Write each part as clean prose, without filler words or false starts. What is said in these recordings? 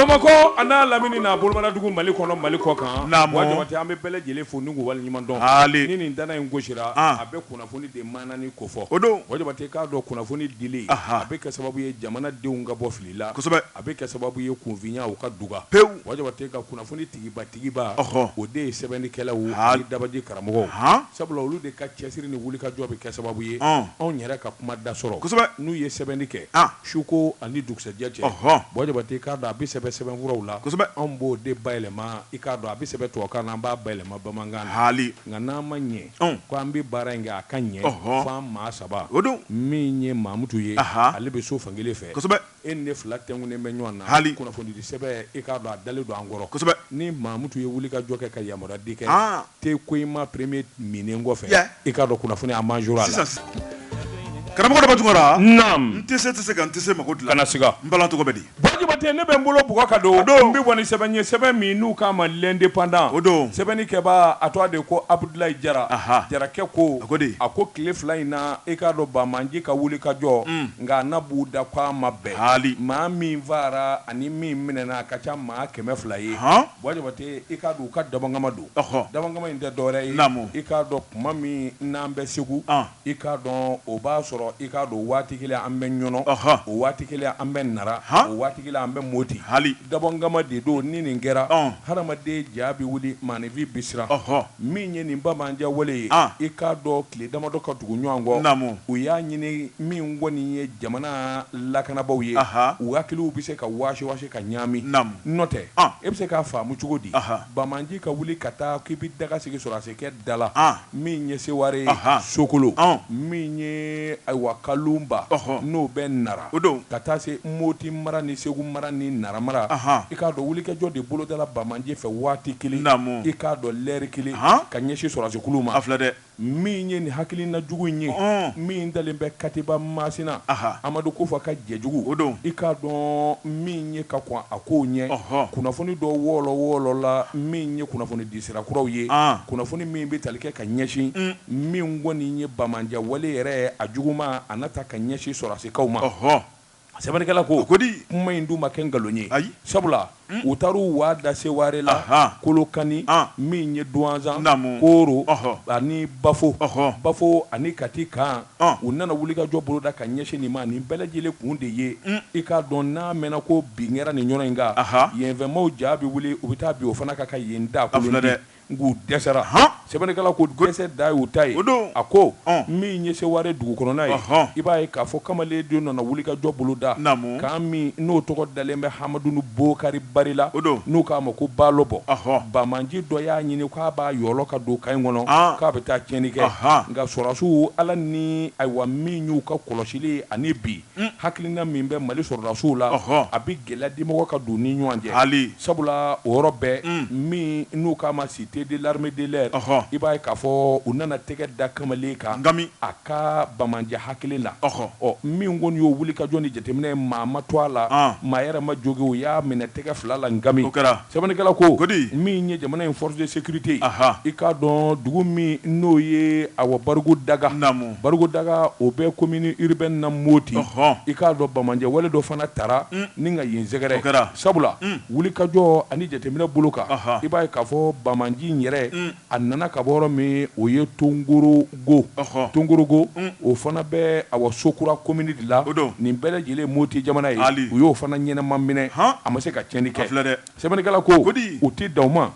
Bamakɔ ana lamini na bolomanadugu Mali kɔnɔ Mali kɔ kan wa jabate an bɛ bɛɛ lajɛlen fo ni wali ɲuman dɔn ni nin dana in gosira a bɛ kunnafoni de manani ko fɔ wa jabate k'a dɔn kunnafoni dili a bɛ kɛ sababu ye jamanadenw ka bɔ fili la kosɛbɛ a bɛ kɛ sababu ye kunfinya u ka duga pewu wa jabate ka kunnafoni tigiba o de ye sɛbɛnnikɛlaw ni dabaji karamɔgɔw sabula olu de ka cɛsiri ni wulikajɔ bɛ kɛ sababu ye anw yɛrɛ ka kuma da sɔrɔ kosɛbɛ n'u ye sɛbɛnni kɛ suko ani dugusɛjɛ cɛ wa jabate k'a dɔn a bɛ sɛbɛnfuraw la kosɛbɛ anw b'o de bayɛlɛma i k'a dɔn a bɛ sɛbɛn tubabukan na an b'a bayɛlɛma bamanankan na nka n'an ma ɲɛ ko an bɛ baara in kɛ a ka ɲɛ f'an maa saba min ye Mamutu ye ale bɛ so fankelen fɛ kosɛbɛ e ni ne fila tɛnkunnen bɛ ɲɔgɔn na kunnafoni di sɛbɛn i k'a dɔn a dalen don an kɔrɔ kosɛbɛ ni Mamutu ye wulikajɔ kɛ ka yamaruya di kɛ te ko i ma premier minen kɔfɛ i k'a dɔn kunnafoni a man jour a la karamɔgɔ dɔ tugura n tɛ se ka n tɛ se mako dilan kana siga n balan tɔgɔ bɛ di Jabate ne bɛ n bolo bugɔ ka don n bɛ bɔ ni sɛbɛn ye sɛbɛn min n'u k'a ma l'indépendant o don sɛbɛnnikɛbaa a tɔgɔ de ko Abudulayi Jara Jarakɛ ko a ko tile fila in na i k'a dɔn Bamanji ka wulikajɔ nka n'a b'u da k'a ma bɛn maa min fara ani min minɛna a ka ca maa 200 ye Jabate i k'a dɔn u ka dabangama don dabangama in tɛ dɔwɛrɛ ye i k'a dɔn kuma min n'an bɛ Segu i k'a dɔn o b'a sɔrɔ i k'a dɔn waati kelen an bɛ ɲɔnɔ o waati kelen an bɛ Nara o waati kelen an bɛ Moti dabangama de don ni nin kɛra hadamaden ja bɛ wuli maanifin bɛ siran min ye nin Bamanjɛ wale ye i k'a dɔn tile damadɔ ka tugu ɲɔgɔn kɔ u y'a ɲini min kɔni ye jamana lakanabaaw ye u hakiliw bɛ se ka wasi ka ɲaami n'o tɛ e bɛ se k'a faamu cogo di Bamanji ka wuli ka taa k'i bɛ daga sigi sɔrɔdasi kɛ da la min ye Seware Sokolo min ye ayiwa Kalunba n'o bɛ Nara ka taa se Moti mara ni Segu mara ni Nara mara i k'a dɔn wulikajɔ de bolodala Bamanji fɛ waati kelen i k'a dɔn lɛri kelen ka ɲɛsin sɔrɔdasi kulu ma min ye nin hakilina jugu in ye min dalen bɛ Katiba Masina Amadu Kofa ka jɛjugu i k'a dɔn min ye ka kɔn a kow ɲɛ kunnafoni dɔ wɔɔrɔ la min ye kunnafoni di sira kuraw ye kunnafoni min bɛ tali kɛ ka ɲɛsin min kɔni ye Bamanjɛ wale yɛrɛ a juguma a nata ka ɲɛsin sɔrɔdasikaw ma sɛbɛnnikɛla ko kuma in dun ma kɛ nkalon ye sabula u taar'u waa da Seware la Kolokani min ye Duanzan Koro ani Bafo ani Kati kan u nana wulikajɔ boloda ka ɲɛsin nin ma nin bɛɛ lajɛlen kun de ye i k'a dɔn n'a mɛnna ko bi kɛra nin yɔrɔ in kan yenfɛmaw ja bɛ wuli u bɛ taa bi o fana ka yen da kolon di nk'u dɛsɛra sɛbɛnnikɛla ko dɛsɛ da y'u ta ye a ko min ye Seware dugu kɔnɔna ye i b'a ye k'a fɔ kamalen den nana wulikajɔ boloda k'an min n'o tɔgɔ dalen bɛ Hamadu Bokari Barila n'u k'a ma ko Balobɔ Bamanji dɔ y'a ɲini k'a b'a yɔlɔ ka don kan in kɔnɔ k'a bɛ taa tiɲɛni kɛ nka sɔrɔdasiw Ala ni ayiwa min y'u ka kɔlɔsili ani bi hakilina min bɛ Mali sɔrɔdasiw la a bɛ gɛlɛya dimɔgɔ ka don ni ɲɔgɔn cɛ sabula o yɔrɔ bɛɛ min n'u k'a ma cité de l'armée de l'air i b'a ye k'a fɔ u nana tɛgɛ da kamalen kan a ka Bamanjɛ hakili la min kɔni y'o wulikajɔ ni jateminɛ maa ma to a la maa yɛrɛ ma jogi u y'a minɛ tɛgɛ fila la ngami sɛbɛnnikɛla ko min ye jamana in force de sécurité i k'a dɔn dugu min n'o ye awa Barigo Daga o bɛ commune urbaine na Moti i k'a dɔn Bamanjɛ wale dɔ fana tara ni ka yen sɛgɛrɛ sabula wulikajɔ ani jateminɛ bolo kan i b'a ye k'a fɔ Bamanji yɛrɛ a nana ka bɔ yɔrɔ min o ye Tongorogo o fana bɛ awa Sokura commune de la nin bɛɛ lajɛlen Moti jamana ye u y'o fana ɲɛnama minɛ a ma se ka tiɲɛni kɛ sɛbɛnnikɛla ko u tɛ dan o ma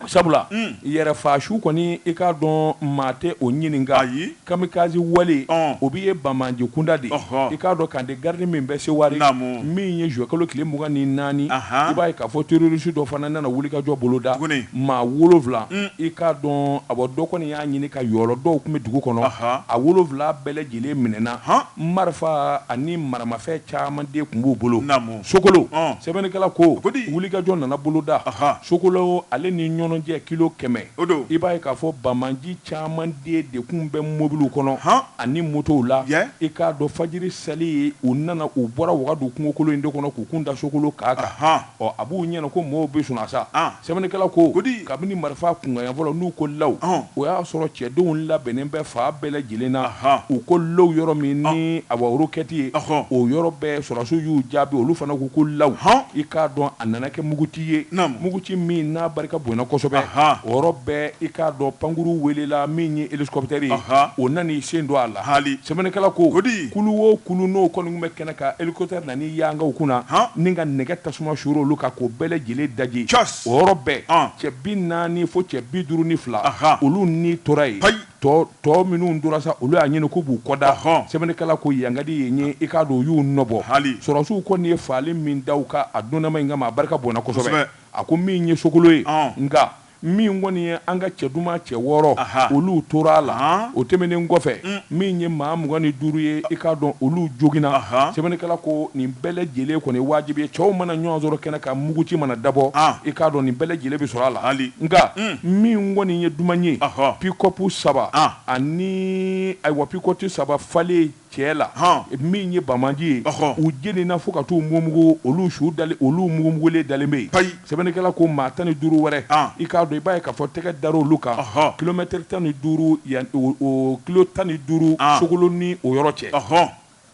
sabula yɛrɛ faasiw kɔni i k'a dɔn maa tɛ o ɲininka kamikaze wale o b'i ye Bamanji kunda de i k'a dɔn kante gardi min bɛ Seware min ye juillet kalo tile 24 i b'a ye k'a fɔ terroriste dɔ fana nana wulikajɔ boloda maa 7 i k'a dɔn a bɔ dɔ kɔni y'a ɲini ka yɔlɔ dɔw tun bɛ dugu kɔnɔ a 7 bɛɛ lajɛlen minɛna marifa ani maramafɛn caman de tun b'u bolo Sokolo sɛbɛnnikɛla ko wulikajɔ nana boloda Sokolo ale ni ɲɔn nɔnɔjɛ kilo 100 i b'a ye k'a fɔ Bamanji caman de kun bɛ mobiliw kɔnɔ ani motow la i k'a dɔn fajiri seli u nana u bɔra Wagadu kungokolo in de kɔnɔ k'u kun da sokolo k'a kan a b'u ɲɛna ko mɔɔw bɛ sɔn a sa sɛbɛnnikɛla ko kabini marifa kunkanyan fɔlɔ n'u ko law o y'a sɔrɔ cɛdenw labɛnnen bɛ fa bɛɛ lajɛlen na u ko law yɔrɔ min ni awurukɛti ye o yɔrɔ bɛɛ sɔrɔsiw y'u jaabi olu fana ko law i k'a dɔn a nana kɛ muguci ye muguci min n'a barika bonyana kosɛbɛ o yɔrɔ bɛɛ i k'a dɔn pankuru welela min ye hélicoptère ye o nan'i sen don a la sɛbɛnnikɛla ko kulu o kulu n'o kɔni bɛ kɛnɛ kan hélicoptère nan'i yangaw kunna ni ka nɛgɛ tasuma suru olu kan k'o bɛɛ lajɛlen daji o yɔrɔ bɛɛ cɛ 40 fo cɛ 52 olu ni tora ye tɔ minnu dora sa olu y'a ɲini k'u b'u kɔda sɛbɛnnikɛla ko yangadi ye ɲe i k'a dɔn u y'u nɔbɔ sɔrɔsiw kɔni ye faali min da u ka a donnama in kama a barika bonna kosɛbɛ a ko min ye sokolo ye nka min kɔni ye an ka cɛ duman cɛ 6 olu tora a la o tɛmɛnen kɔfɛ min ye maa 25 ye i k'a dɔn olu joginna sɛbɛnnikɛla ko nin bɛɛ lajɛlen kɔni wajibi ye cɛw mana ɲɔgɔn sɔrɔ kɛnɛ kan muguci mana dabɔ i k'a dɔn nin bɛɛ lajɛlen bɛ sɔrɔ a la nka min kɔni ye duman ye pick-up 3 ani ayiwa pick-up 3 falen cɛ la min ye Bamanji ye u jenina fo ka t'u mugumugu olu su dali olu mugumugulen dalen bɛ yen sɛbɛnnikɛla ko maa 15 wɛrɛ i k'a dɔn i b'a ye k'a fɔ tɛgɛ dar'olu olu kan kilomètre 15 yan o kilo 15 sogolo ni o yɔrɔ cɛ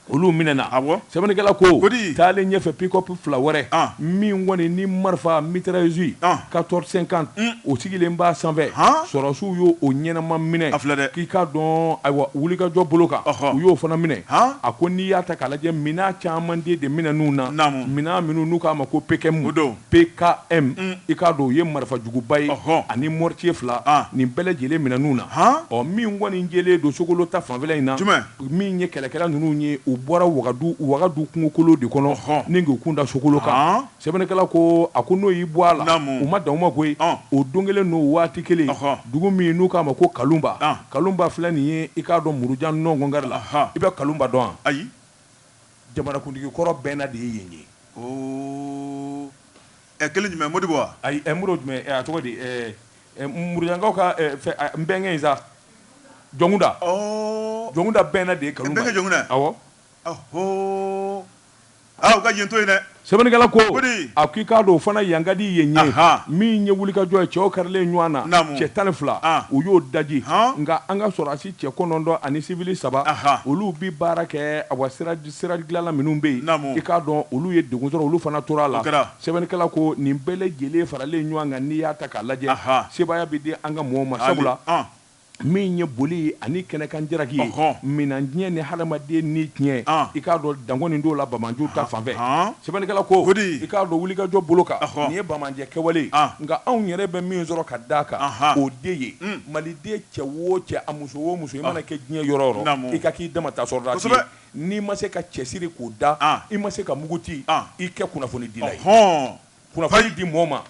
olu minɛna sɛbɛnnikɛla ko taalen ɲɛfɛ pick-up 2 wɛrɛ min kɔni ni marifa mitrailleuse 1450 o sigilen b'a sanfɛ sɔrɔsiw y'o ɲɛnama minɛ k'i k'a dɔn ayiwa wulikajɔ bolo kan u y'o fana minɛ a ko n'i y'a ta k'a lajɛ minan caman de minɛn'u na minan minnu n'u k'a ma ko PKM i k'a dɔn u ye marifa juguba ye ani mortier 2 nin bɛɛ lajɛlen minɛn'u na min kɔni jɛlen don sogolo ta fanfɛla in na min ye kɛlɛkɛla ninnu ye u bɔra Wagadu kungokolo de kɔnɔ ni k'u kun da sokolo kan sɛbɛnnikɛla ko a ko n'o y'i bɔ a la u ma dan u ma koyi o don kelen n'o waati kelen dugu min n'u k'a ma ko Kalunba filɛ nin ye i k'a dɔn Murujan nɔngɔngari la i bɛ Kalunba dɔn wa ayi jamanakuntigi kɔrɔ bɛnna de ye yen ye kelen jumɛn Modibo wa ayi Modibo jumɛn a tɔgɔ di Murujankaw ka n bɛnkɛ in sa Jɔnkunda bɛnna de ye Kalunba awɔ u ka yen to yen dɛ sɛbɛnnikɛla ko a k'i k'a dɔn o fana yangadi ye ɲɛ min ye wulikajɔ ye cɛw karilen ɲɔgɔn na cɛ 12 u y'o daji nka an ka sɔrɔsi cɛ 9 ani civil 3 olu bi baara kɛ a wa sira dilanla minnu bɛ yen i k'a dɔn olu ye degun sɔrɔ olu fana tora la sɛbɛnnikɛla ko nin bɛɛ lajɛlen faralen ɲɔgɔn kan n'i y'a ta k'a lajɛ sebaaya bɛ di an ka mɔgɔw ma sabula min ye boli ani kɛnɛkan jaraki ye minan diɲɛ ni hadamaden ni tiɲɛ i k'a dɔn dangɔni dɔw la Bamanju ta fanfɛ sɛbɛnnikɛla ko i k'a dɔn wulikajɔ bolo kan nin ye Bamanjɛ kɛwale nka anw yɛrɛ bɛ min sɔrɔ ka d'a kan o de ye maliden cɛ o cɛ a muso o muso i mana kɛ diɲɛ yɔrɔ yɔrɔ i ka k'i dama ta sɔrɔdasi ye n'i ma se ka cɛsiri k'o da i ma se ka muguti i kɛ kunnafoni dila ye kunnafoni di mɔɔ ma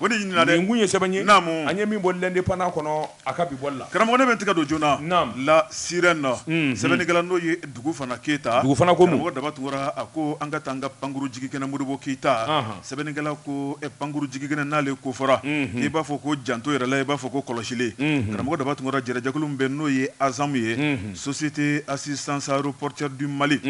nin kun ye sɛbɛn ye an ye min bɔ l'indépendant kɔnɔ a ka bi bɔli la karamɔgɔ ne bɛ tigɛ don joona la sirène sɛbɛnnikɛla n'o ye Dugu fana Keyita ko mun karamɔgɔ daba tunkara a ko an ka taa an ka pankuru jigikɛnɛ Modibo Keyita sɛbɛnnikɛla ko pankuru jigikɛnɛ n'ale ko fɔra k'i b'a fɔ ko janto yɛrɛ la i b'a fɔ ko kɔlɔsili karamɔgɔ daba tunkara jɛrɛjɛkulu min bɛ n'o ye ASAM ye Société Assistance Aéroportuaire du Mali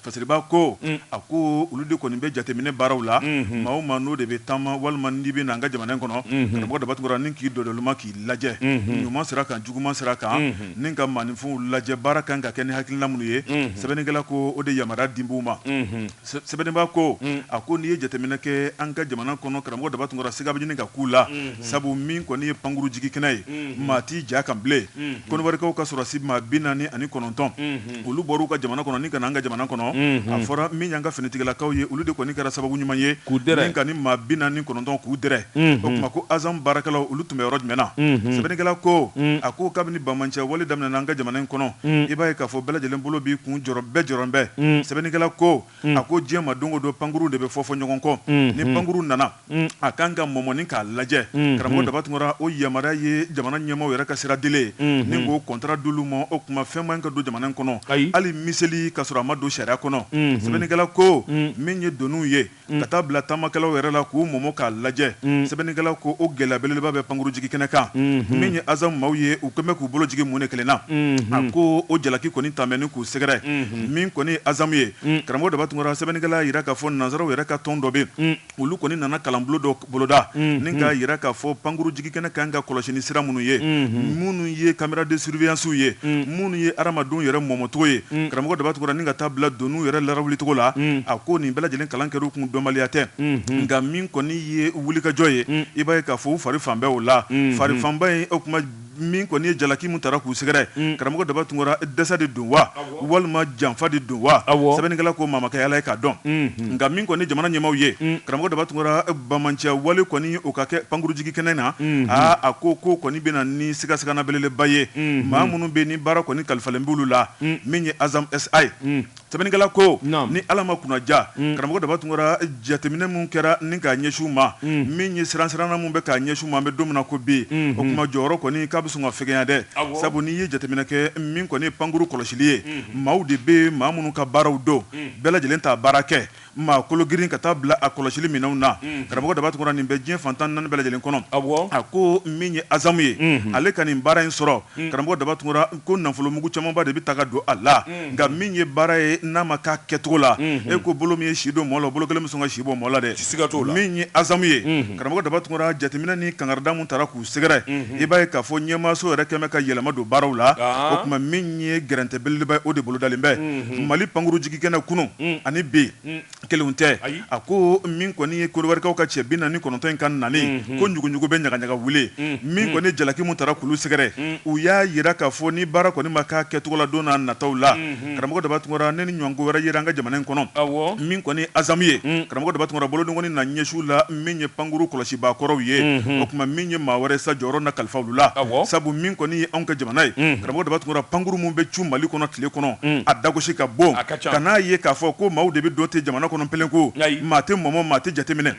fasiriba ko a ko olu de kɔni bɛ jateminɛ baaraw la maa o maa n'o de bɛ taama walima n'i bɛ na an ka jamana in kɔnɔ karamɔgɔ daba tunkara ni k'i dɔdɔluma k'i lajɛ ɲuman sira kan juguman sira kan ni ka maaninfinw lajɛ baara kan ka kɛ ni hakilina minnu ye sɛbɛnnikɛla ko o de yamaruya di b'u ma sɛbɛnniba ko a ko n'i ye jateminɛ kɛ an ka jamana kɔnɔ karamɔgɔ daba tunkara siga bɛ ɲini ka k'u la sabu min kɔni ye pankuru jigikɛnɛ ye maa t'i ja kan bilen kɔnɔbarikaw ka sɔrɔsi maa 49 olu bɔr'u ka jamana kɔnɔ ni ka na an ka jamana kɔnɔ a fɔra min y'an ka finitigilakaw ye olu de kɔni kɛra sababu ɲuman ye ni ka ni maa 49 k'u dɛrɛ o tuma ko ASAM baarakɛlaw olu tun bɛ yɔrɔ jumɛn na sɛbɛnnikɛla ko a ko kabini Bamancɛ wale daminɛna an ka jamana in kɔnɔ i b'a ye k'a fɔ bɛɛ lajɛlen bolo b'i kun jɔrɔ bɛɛ jɔrɔ bɛɛ sɛbɛnnikɛla ko a ko diɲɛ ma don o don pankuru de bɛ fɔ ɲɔgɔn kɔ ni pankuru nana a kan ka mɔmɔni k'a lajɛ karamɔgɔ daba tunkara o yamaruya ye jamana ɲɛmaaw yɛrɛ ka sira dile ni k'o contrat d'olu ma o tuma fɛn man ka don jamana in kɔnɔ hali miseli ka sɔrɔ a ma don sariya kɔnɔ sɛbɛnnikɛla ko min ye doniw ye ka taa bila taamakɛlaw yɛrɛ la k'u mɔmɔ k'a lajɛ sɛbɛnnikɛlaw ko o gɛlɛya belebeleba bɛ pankuru jigi kɛnɛ kan min ye azamu maaw ye u kɛn bɛ k'u bolo jigi mun de kelen na a ko o jalaki kɔni tɛmɛ ni k'u sɛgɛrɛ min kɔni ye azamu ye karamɔgɔ Daba-Tunkara sɛbɛnnikɛla yira k'a fɔ nanzaraw yɛrɛ ka tɔn dɔ bɛ olu kɔni nana kalanbolo dɔ boloda ni k'a yira k'a fɔ pankuru jigi kɛnɛ kan ka kɔlɔsi ni sira minnu ye minnu ye caméra de surveillance ye minnu ye adamadenw yɛrɛ mɔmɔcogo ye karamɔgɔ Daba-Tunkara ni ka taa bila doniw yɛrɛ larawulicogo la a ko nin bɛɛ lajɛlen kalan kɛr'u kun dɔnbaliya tɛ nka min kɔni ye wulikajɔ ye i b'a ye k'a fɔ u fari fan bɛɛ o la fari fanba ye o kuma min kɔni ye jalaki mun tara k'u sɛgɛrɛ karamɔgɔ Daba-Tunkara dɛsɛ de don wa walima janfa de don wa sɛbɛnnikɛla ko maa ma kɛ Ala ye k'a dɔn nka min kɔni jamana ɲɛmaaw ye karamɔgɔ Daba-Tunkara bamanciya wale kɔni o ka kɛ pankuru jigi kɛnɛ na a ko kɔni bɛna ni sigasigana belebeleba ye maa minnu bɛ ni baara kɔni kalifalen b'olu la min ye Azam SA sɛbɛnnikɛla ko ni Ala ma kunnaja karamɔgɔ Daba-Tunkara jateminɛ mun kɛra ni k'a ɲɛsin u ma min ye siranna mun bɛ k'a ɲɛsin u ma an bɛ don min na ko bi o kuma jɔyɔrɔ kɔni k'a bɛ sɔn ka fɛgɛya dɛ sabu n'i ye jateminɛ kɛ min kɔni ye pankuru kɔlɔsili ye maaw de bɛ maa minnu ka baaraw don bɛɛ lajɛlen t'a baara kɛ maa kolo girin ka taa bila a kɔlɔsili minɛnw na karamɔgɔ Daba-Tunkara nin bɛ diɲɛ fantan naani bɛɛ lajɛlen kɔnɔ a ko min ye azamu ye ale ka nin baara in sɔrɔ karamɔgɔ Daba-Tunkara ko nafolomugu camanba de bɛ ta ka don a la nka min ye baara ye n'a ma k'a kɛcogo la e ko bolo min ye si don mɔɔ la bolo kelen bɛ sɔn ka si bɔ mɔɔ la dɛ min ye azamu ye karamɔgɔ Daba-Tunkara jateminɛ ni kangarida mun tara k'u sɛgɛrɛ i b'a ye k'a fɔ ɲɛmaaso yɛrɛ kɛn bɛ ka yɛlɛma don baaraw la o kuma min ye gɛrɛntɛ belebeleba ye o de bolo dalen bɛ Mali pankuru jigi kɛnɛ kunun ani bi kelenw tɛ a ko min kɔni ye Kodiwarikaw ka cɛ 49 in ka nali ko ɲuguɲugu bɛ ɲagaɲaga wuli min kɔni jalaki mun tara k'ulu sɛgɛrɛ u y'a yira k'a fɔ ni baara kɔni ma k'a kɛcogo la don n'a nataw la karamɔgɔ Daba-Tunkara ne ni ɲɔgɔnko wɛrɛ yera an ka jamana in kɔnɔ min kɔni azamu ye karamɔgɔ Daba-Tunkara boloden kɔni na ɲɛsiw la min ye pankuru kɔlɔsibakɔrɔw ye o kuma min ye maa wɛrɛ sa jɔyɔrɔ na kalifa olu la sabu min kɔni ye anw ka jamana ye karamɔgɔ Daba-Tunkara pankuru mun bɛ cu Mali kɔnɔ tile kɔnɔ a dagosi ka bon ka n'a ye k'a fɔ ko maaw de bɛ dɔ te jamana kɔnɔ pelen ko maa tɛ mɔmɔ maa tɛ jateminɛ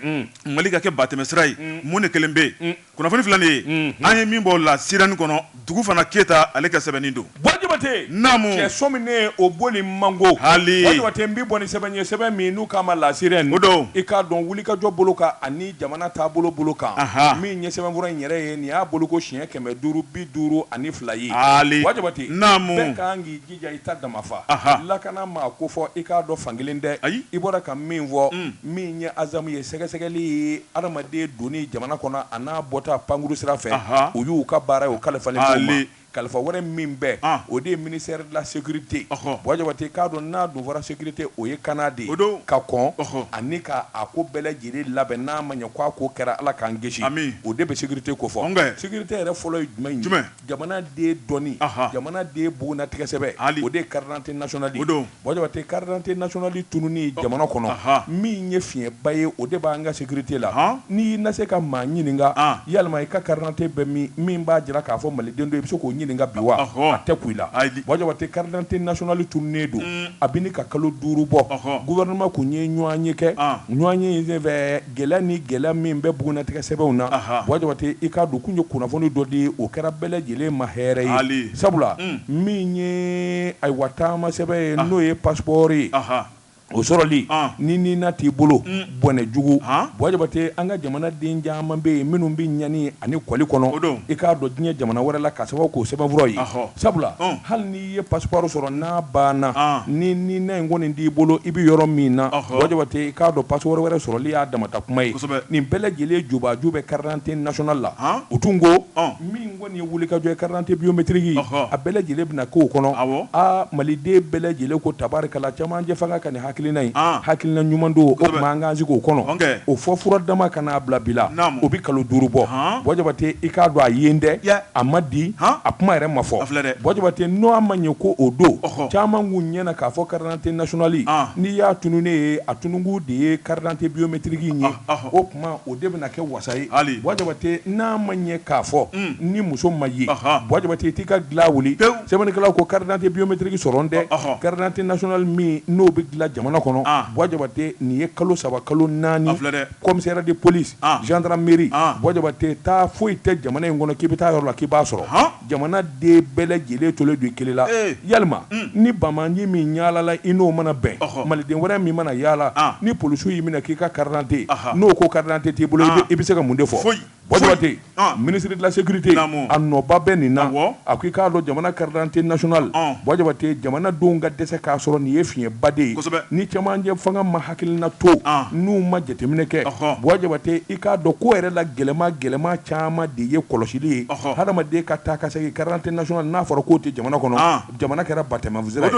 Mali ka kɛ batɛmɛsira ye mun de kelen bɛ yen kunnafoni filanin ye an ye min b'o la sirani kɔnɔ dugu fana Keyita ale ka sɛbɛnni don Jabate naamu cɛ so min ne o boli mango hali Jabate n bɛ bɔ ni sɛbɛn ye sɛbɛn min n'u k'a ma la sirɛni o don i k'a dɔn wulikajɔ bolo kan ani jamana taabolo bolo kan min ɲɛ sɛbɛnfura in yɛrɛ ye nin y'a bolo ko siɲɛ 552 ye hali Jabate naamu bɛɛ kan k'i jija i ta damafa lakana maa ko fɔ i k'a dɔn fankelen dɛ i bɔra ka min fɔ min ye azamu ye sɛgɛsɛgɛli ye adamaden donni jamana kɔnɔ a n'a bɔta pankuru sira fɛ u y'u ka baara ye o kalifalen b'o ma kalifa wɛrɛ min bɛɛ o de ye ministère de la sécurité Jabate k'a dɔn n'a dun fɔra sécurité o ye kana de ka kɔn ani ka a ko bɛɛ lajɛlen labɛn n'a ma ɲɛ k'a ko kɛra Ala k'an kisi o de bɛ sécurité ko fɔ sécurité yɛrɛ fɔlɔ ye jumɛn ye jamana den dɔnni jamana den bugunnatigɛ sɛbɛn o de ye carte d'identité nationale ye Jabate carte d'identité nationale tununi jamana kɔnɔ min ye fiɲɛba ye o de b'an ka sécurité la n'i na se ka maa ɲininka yalima i ka carte d'identité bɛ min b'a jira k'a fɔ maliden dɔ i bɛ se k'o ɲininka bi wa a tɛ ku i la Jabate carte d'identité nationale tununnen don a bɛ ni ka kalo 5 bɔ gouvernement kun ye ɲɔgɔn ye kɛ ɲɔgɔn ye fɛ gɛlɛya ni gɛlɛya min bɛ bugunnatigɛ sɛbɛnw na Jabate i k'a dɔn kun ye kunnafoni dɔ di o kɛra bɛɛ lajɛlen ma hɛrɛ ye sabula min ye ayiwa taama sɛbɛn ye n'o ye passeport ye o sɔrɔli ni na t'i bolo bɔnɛjugu Jabate an ka jamana den caman bɛ yen minnu bɛ ɲani ani kɔli kɔnɔ i k'a dɔn diɲɛ jamana wɛrɛ la ka sababu k'o sɛbɛnfura ye sabula hali n'i ye passeport sɔrɔ n'a banna ni na in kɔni t'i bolo i bɛ yɔrɔ min na Jabate i k'a dɔn passeport wɛrɛ sɔrɔli y'a damata kuma ye nin bɛɛ lajɛlen jubaju bɛ carte d'identité nationale la u tun ko min kɔni ye wulikajɔ ye carte d'identité biométrique a bɛɛ lajɛlen bɛna k'o kɔnɔ maliden bɛɛ lajɛlen ko tabarikala camancɛ fanga ka nin hakilina in hakilina ɲuman don o tuma an k'an sigi o kɔnɔ o fɔ fura dama ka n'a bila bila o bɛ kalo 5 bɔ Jabate i k'a dɔn a ye n dɛ a ma di a kuma yɛrɛ ma fɔ Jabate n'o a ma ɲɛ ko o don caman k'u ɲɛna k'a fɔ carte d'identité nationale n'i y'a tununen ye a tununku de ye carte d'identité biométrique in ye o tuma o de bɛna kɛ wasa ye Jabate n'a ma ɲɛ k'a fɔ ni muso ma ye Jabate i t'i ka dilan wuli sɛbɛnnikɛlaw ko carte d'identité biométrique sɔrɔ n dɛ carte d'identité nationale min n'o bɛ dilan jamana jamana kɔnɔ Bois-Diabaté nin ye kalo 3 kalo 4 commissaire de police gendarmerie Bois-Diabaté taa foyi tɛ jamana in kɔnɔ k'i bɛ taa yɔrɔ la k'i b'a sɔrɔ jamana den bɛɛ lajɛlen tolen don kelen la yalima ni Bamanji min yaalala i n'o mana bɛn maliden wɛrɛ min mana yaala ni polisiw y'i minɛ k'i ka carte d'identité n'o ko carte d'identité t'i bolo i bɛ se ka mun de fɔ Bois-Diabaté ministre de la sécurité a nɔba bɛ nin na a ko i k'a dɔn jamana carte d'identité nationale Bois-Diabaté jamana denw ka dɛsɛ k'a sɔrɔ nin ye fiɲɛbaden ye ni cɛmancɛ fanga ma hakilina to n'u ma jateminɛ kɛ Bois-Diabaté i k'a dɔn ko yɛrɛ la gɛlɛma caman de ye kɔlɔsili ye hadamaden ka taa ka segin carte d'identité nationale n'a fɔra k'o tɛ jamana kɔnɔ jamana kɛra batɛmɛfusɛra ye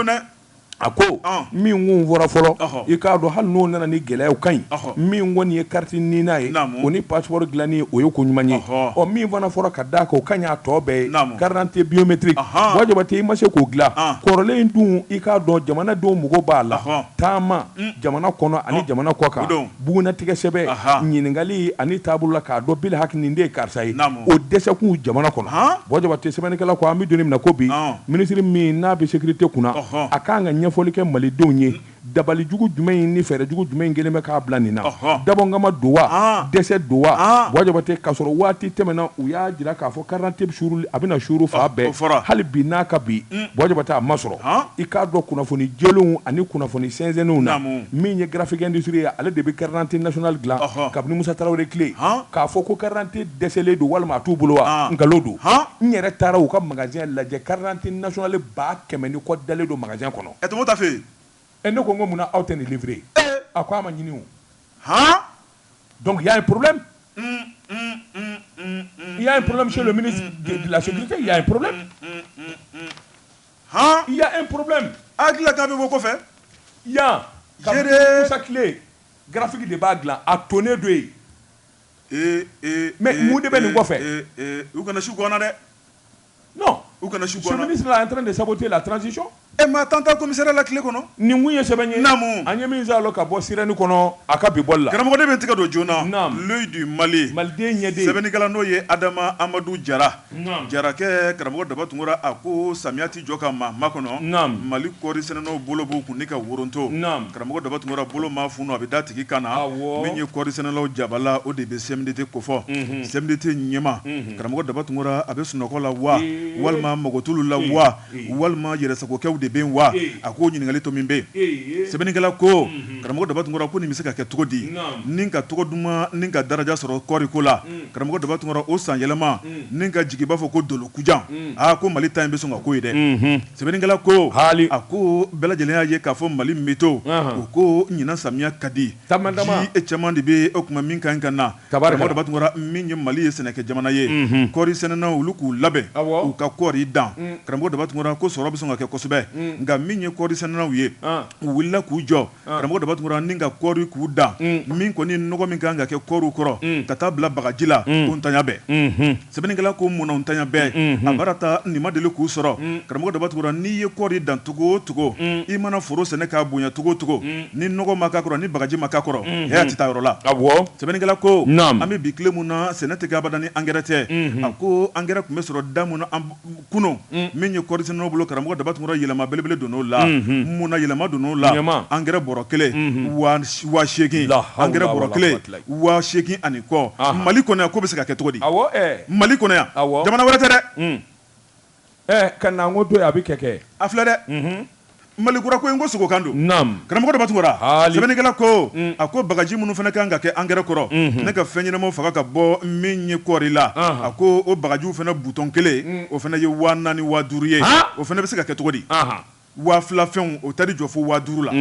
a ko min kun fɔra fɔlɔ i k'a dɔn hali n'o nana ni gɛlɛyaw ka ɲi min kɔni ye carte nina ye o ni passeport dilanni o ye ko ɲuman ye ɔ min fana fɔra ka d'a kan o ka ɲi a tɔ bɛɛ ye carte d'identité biométrique Bois-Diabaté i ma se k'o dilan kɔrɔlen dun i k'a dɔn jamanadenw mago b'a la taama jamana kɔnɔ ani jamana kɔ kan bugunatigɛ sɛbɛn ɲininkali ani taabolo la k'a dɔn bili hakili nin de ye karisa ye o dɛsɛkun jamana kɔnɔ Bois-Diabaté sɛbɛnnikɛla ko an bɛ don min na ko bi ministre min n'a bɛ sécurité kunna a kan ka ɲɛfɔli kɛ malidenw ye dabalijugu jumɛn ni fɛɛrɛjugu jumɛn kelen bɛ k'a bila nin na dabɔngama don wa dɛsɛ don wa Bois-Diabaté k'a sɔrɔ waati tɛmɛna u y'a jira k'a fɔ carte d'identité a bɛna suuru fa bɛɛ hali bi n'a ka bi Bois-Diabaté a ma sɔrɔ i k'a dɔn kunnafoni jɛlenw ani kunnafoni sɛnsɛnnenw na min ye graphique industrie ye ale de bɛ carte d'identité nationale dilan kabini Musa Tarawele tile k'a fɔ ko carte d'identité dɛsɛlen don walima a t'u bolo wa nkalon don n yɛrɛ taara u ka magasin lajɛ carte d'identité nationale 100 ni kɔ dalen don magasin kɔnɔ ɛtɔmɔ ta fɛ ne ko n ko munna aw tɛ nin livrer a ko a ma ɲini o donc il y a un problème il y a un problème chez le ministre de la sécurité il y a un problème il y a un problème hakilila k'a bɛ bɔ kɔfɛ yan kabini Musa Tile graphique de b'a dilan a tonnen do yen mais mun de bɛ nin kɔfɛ u kana su gɔnna dɛ non ce ministre là est en train de saboter la transition ma tanta commissaire la tile kɔnɔ nin mun ye sɛbɛn ye naamu an ye min s'a la ka bɔ sirɛni kɔnɔ a ka bi bɔli la karamɔgɔ de bɛ tigɛ don joona l'œil du Mali maliden ɲɛden sɛbɛnnikɛla n'o ye Adama Amadu Jara Jarakɛ karamɔgɔ Daba Tunkara a ko samiya ti jɔ ka maa kɔnɔ Mali kɔɔri sɛnɛnaw bolo b'u kun ni ka woronto karamɔgɔ Daba Tunkara bolo ma funu a bɛ da tigi kan na min ye kɔɔri sɛnɛlaw jabala o de bɛ CMDT kofɔ CMDT ɲɛma karamɔgɔ Daba Tunkara a bɛ sunɔgɔ la wa walima magotulu la wa walima yɛrɛsagokɛw de bɛ wa a ko ɲininkali to min bɛ sɛbɛnnikɛla ko karamɔgɔ Daba Tunkara ko nin bɛ se ka kɛ cogo di ni ka tɔgɔ duman ni ka daraja sɔrɔ kɔɔri ko la karamɔgɔ Daba Tunkara o san yɛlɛma ni ka jigi b'a fɔ ko dolo kujan ko Mali ta in bɛ sɔn ka ko ye dɛ sɛbɛnnikɛla ko a ko bɛɛ lajɛlen y'a ye k'a fɔ Mali météo o ko ɲinan samiya ka di ji caman de bɛ o kuma min ka ɲi ka na karamɔgɔ Daba Tunkara min ye Mali ye sɛnɛkɛ jamana ye kɔɔri sɛnɛnaw olu k'u labɛn u ka kɔɔri dan karamɔgɔ Daba Tunkara ko sɔrɔ bɛ sɔn ka kɛ kosɛbɛ nka min ye kɔɔri sɛnɛnaw ye u wulila k'u jɔ karamɔgɔ Daba Tunkara ni ka kɔɔri k'u dan min kɔni nɔgɔ min kan ka kɛ kɔɔriw kɔrɔ ka taa bila bagaji la ko ntanya bɛɛ sɛbɛnnikɛla ko mun na ntanya bɛɛ a baara ta nin ma deli k'u sɔrɔ karamɔgɔ Daba Tunkara n'i ye kɔɔri dan togo o togo i mana foro sɛnɛ k'a bonya togo o togo ni nɔgɔ ma k'a kɔrɔ ni bagaji ma k'a kɔrɔ hɛrɛ tɛ taa yɔrɔ la sɛbɛnnikɛla ko an bɛ bi tile mun na sɛnɛ tɛ kɛ abada ni angɛrɛ tɛ a ko angɛrɛ tun bɛ sɔrɔ da mun na kunun min ye kɔɔri sɛnɛnaw bolo karamɔgɔ Daba Tunkara yɛlɛma belebele donn'o la mun na yɛlɛma donn'o la angɛrɛ bɔrɔ kelen 8,000 angɛrɛ bɔrɔ kelen 8,000 ani kɔ Mali kɔnɔ yan ko bɛ se ka kɛ cogo di Mali kɔnɔ yan jamana wɛrɛ tɛ dɛ ka na n ko to yen a bɛ kɛ a filɛ dɛ Mali kura ko in ko sogo kan don karamɔgɔ Daba Tunkara sɛbɛnnikɛla ko a ko bagaji minnu fana kan ka kɛ angɛrɛ kɔrɔ ne ka fɛn ɲɛnamaw faga ka bɔ min ye kɔɔri la a ko o bagajiw fana butɔn kelen o fana ye 4,000 5,000 ye o fana bɛ se ka kɛ cogo di 2,000 fɛnw o tari jɔ fo 5,000 la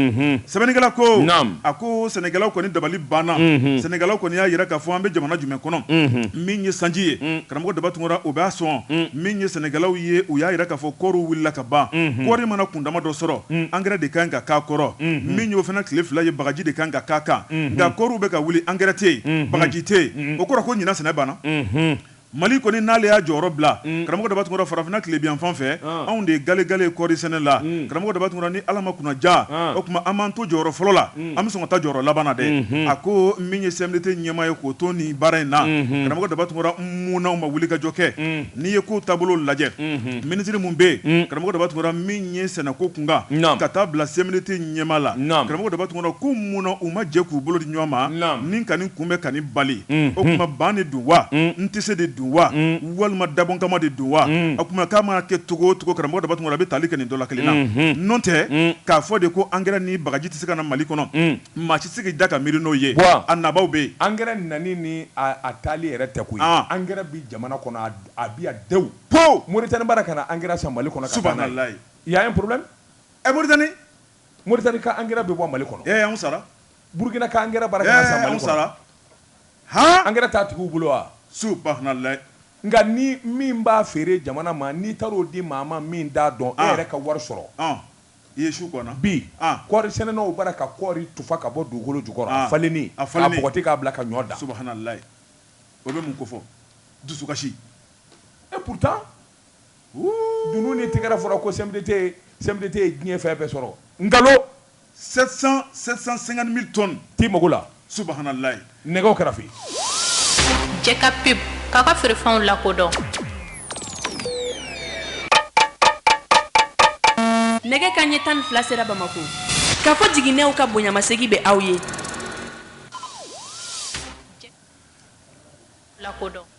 sɛbɛnnikɛla ko a ko sɛnɛkɛlaw kɔni dabali banna sɛnɛkɛlaw kɔni y'a yira k'a fɔ an bɛ jamana jumɛn kɔnɔ min ye sanji ye karamɔgɔ Daba Tunkara o b'a sɔn min ye sɛnɛkɛlaw ye u y'a yira k'a fɔ kɔɔriw wulila ka ban kɔɔri mana kundama dɔ sɔrɔ angɛrɛ de kan ka k'a kɔrɔ min y'o fana tile 2 ye bagaji de kan ka k'a kan nka kɔɔriw bɛ ka wuli angɛrɛ tɛ yen bagaji tɛ yen o kɔrɔ ko ɲinan sɛnɛ banna Mali kɔni n'ale y'a jɔyɔrɔ bila karamɔgɔ daba tun farafinna tile bi yan fan fɛ anw de gale kɔɔri sɛnɛ la karamɔgɔ daba tun ni ala ma kunna ja o tuma an m'an to jɔyɔrɔ fɔlɔ la an bɛ sɔn ka taa jɔyɔrɔ labanna dɛ a ko min ye CMDT ɲɛmaa ye k'o to nin baara in na karamɔgɔ daba tun munnaw ma wuli ka jɔ kɛ n'i ye ko taabolo lajɛ minisiri mun bɛ yen karamɔgɔ daba tun min ye sɛnɛko kunkan ka taa bila CMDT ɲɛmaa la karamɔgɔ daba tun ko munna u ma jɛ k'u bolo di ɲɔgɔn ma nin ka nin kunbɛ ka nin bali o tuma ban de don wa n tɛ se de don wa walima dabɔn kama de don wa a kuma k'a mana kɛ togo o togo karamɔgɔ daba tun a bɛ tali kɛ nin dɔ la kelen na n'o tɛ k'a fɔ de ko angɛrɛ ni bagaji tɛ se ka na Mali kɔnɔ maa si tɛ se k'i da ka miiri n'o ye a nabaw bɛ yen angɛrɛ nani ni a taali yɛrɛ tɛ koyi angɛrɛ bi jamana kɔnɔ a bi yan dewu po Mauritanie bara ka na angɛrɛ san Mali kɔnɔ ka taa n'a ye y a un problème Mauritanie ka angɛrɛ bɛ bɔ Mali kɔnɔ anw sara Burkina ka angɛrɛ bara ka na san Mali kɔnɔ angɛrɛ t'a tigiw bolo wa subhanallah nka ni min b'a feere jamana ma n'i taar'o di maa ma min t'a dɔn e yɛrɛ ka wari sɔrɔ i ye su kɔnɔ bi kɔɔri sɛnɛnaw bara ka kɔɔri tufa ka bɔ dugukolo jukɔrɔ a falenni a bɔgɔti k'a bila ka ɲɔ dan subhanallah o bɛ mun ko fɔ dusukasi et pourtant dunun ni tigɛra fɔra ko CMDT ye diɲɛ fɛn bɛɛ sɔrɔ nkalon 750 000 tonnes t'i mago la subhanallah nɛgɛw kɛrɛfɛ Jɛ ka pub k'a ka feerefɛnw lakodɔn nɛgɛ kanɲɛ 12 sera Bamako k'a fɔ jiginɛw ka bonyamasegin bɛ aw ye lakodɔn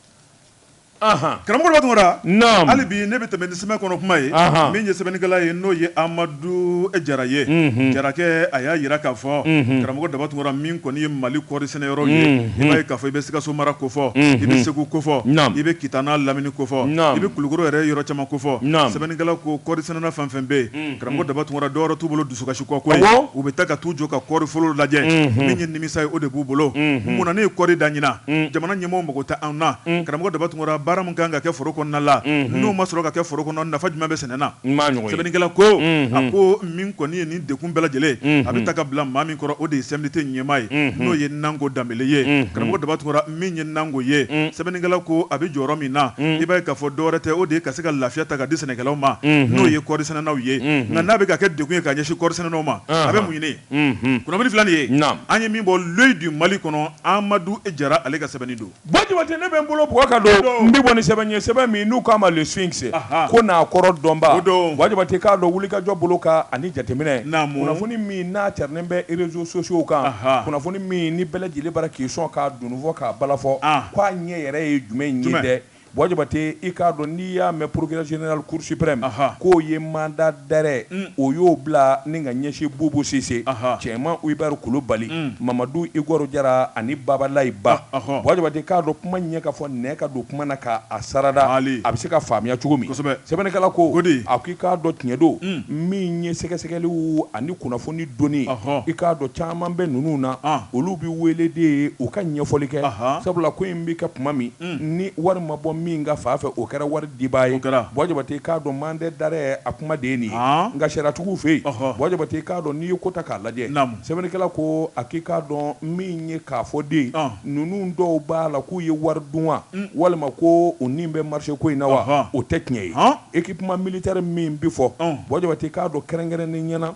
karamɔgɔ daba tun naam hali bi ne bɛ tɛmɛ ni sɛbɛn kɔnɔ kuma ye min ye sɛbɛnnikɛla ye n'o ye Amadu Jara ye Jarakɛ a y'a jira k'a fɔ karamɔgɔ daba tun min kɔni ye Mali kɔɔri sɛnɛyɔrɔ ye i b'a ye k'a fɔ i bɛ Sikaso mara ko fɔ i bɛ Segu ko fɔ i bɛ Kitana Lamini ko fɔ i bɛ Kulukoro yɛrɛ yɔrɔ caman ko fɔ sɛbɛnnikɛla ko kɔɔri sɛnɛna fɛn fɛn bɛ yen karamɔgɔ daba tun dɔwɛrɛ t'u bolo dusukasi kɔ ko ye u bɛ taa ka t'u jɔ ka kɔɔri fɔlɔ lajɛ min ye nimisa ye o de b'u bolo munna ne ye kɔɔri da ɲina jamana ɲɛmɔgɔw mago tɛ anw na karamɔgɔ daba tun baara min kan ka kɛ foro kɔnɔna la n'o ma sɔrɔ ka kɛ foro kɔnɔ nafa jumɛn bɛ sɛnɛ na sɛbɛnnikɛla ko a ko min kɔni ye nin dekun bɛɛ lajɛlen a bɛ ta ka bila maa min kɔrɔ o de ye CMDT ɲɛmaa ye n'o ye Nango Danbele ye karamɔgɔ daba tun min ye Nango ye sɛbɛnnikɛla ko a bɛ jɔyɔrɔ min na i b'a ye k'a fɔ dɔwɛrɛ tɛ o de ye ka se ka lafiya ta ka di sɛnɛkɛlaw ma n'o ye kɔɔri sɛnɛnaw ye nka n'a bɛ ka kɛ dekun ye ka ɲɛsin kɔɔri sɛnɛnaw ma a bɛ mun ɲini kunnafoni filanin ye an ye min bɔ l'œil du Mali kɔnɔ Amadu Jara ale ka sɛbɛnni don Jabate ne bɛ n bolo bɔgɔ ka don n bɛ bɔ ni sɛbɛn ye sɛbɛn min n'u k'a ma le Sphinx ko n'a kɔrɔ dɔnba Jabate k'a dɔn wulikajɔ bolo ka ani jateminɛ kunnafoni min n'a carinen bɛ réseaux sociaux kan kunnafoni min ni bɛɛ lajɛlen bara k'i sɔn k'a dunufɔ k'a balafɔ k'a ɲɛ yɛrɛ ye jumɛn ye dɛ Jabate i k'a dɔn n'i y'a mɛn procureur général Cour suprême k'o ye mandat d'arrêt o y'o bila ni ka ɲɛsin Bobo Sise cɛman Hubert Kulubali Mamadu Igor Jara ani Babalayi Ba Jabate k'a dɔn kuma ɲɛ ka fɔ nɛ ka don kuma na k'a sarada a bɛ se ka faamuya cogo min sɛbɛnnikɛla ko a ko i k'a dɔn tiɲɛ don min ye sɛgɛsɛgɛliw ani kunnafoni donni i k'a dɔn caman bɛ ninnu na olu bɛ wele de u ka ɲɛfɔli kɛ sabula ko in bɛ kɛ kuma min ni wari ma bɔ min ka fa fɛ o kɛra wari diba ye Jabate k'a dɔn mandat d'arrêt a kuma de ye nin ye nka sariyatigiw fɛ yen Jabate k'a dɔn n'i ye ko ta k'a lajɛ sɛbɛnnikɛla ko a k'i k'a dɔn min ye k'a fɔ den ninnu dɔw b'a la k'u ye wari dun wa walima ko u ni bɛ marché ko in na wa o tɛ tiɲɛ ye équipement militaire min bi fɔ Jabate k'a dɔn kɛrɛnkɛrɛnnen ɲɛna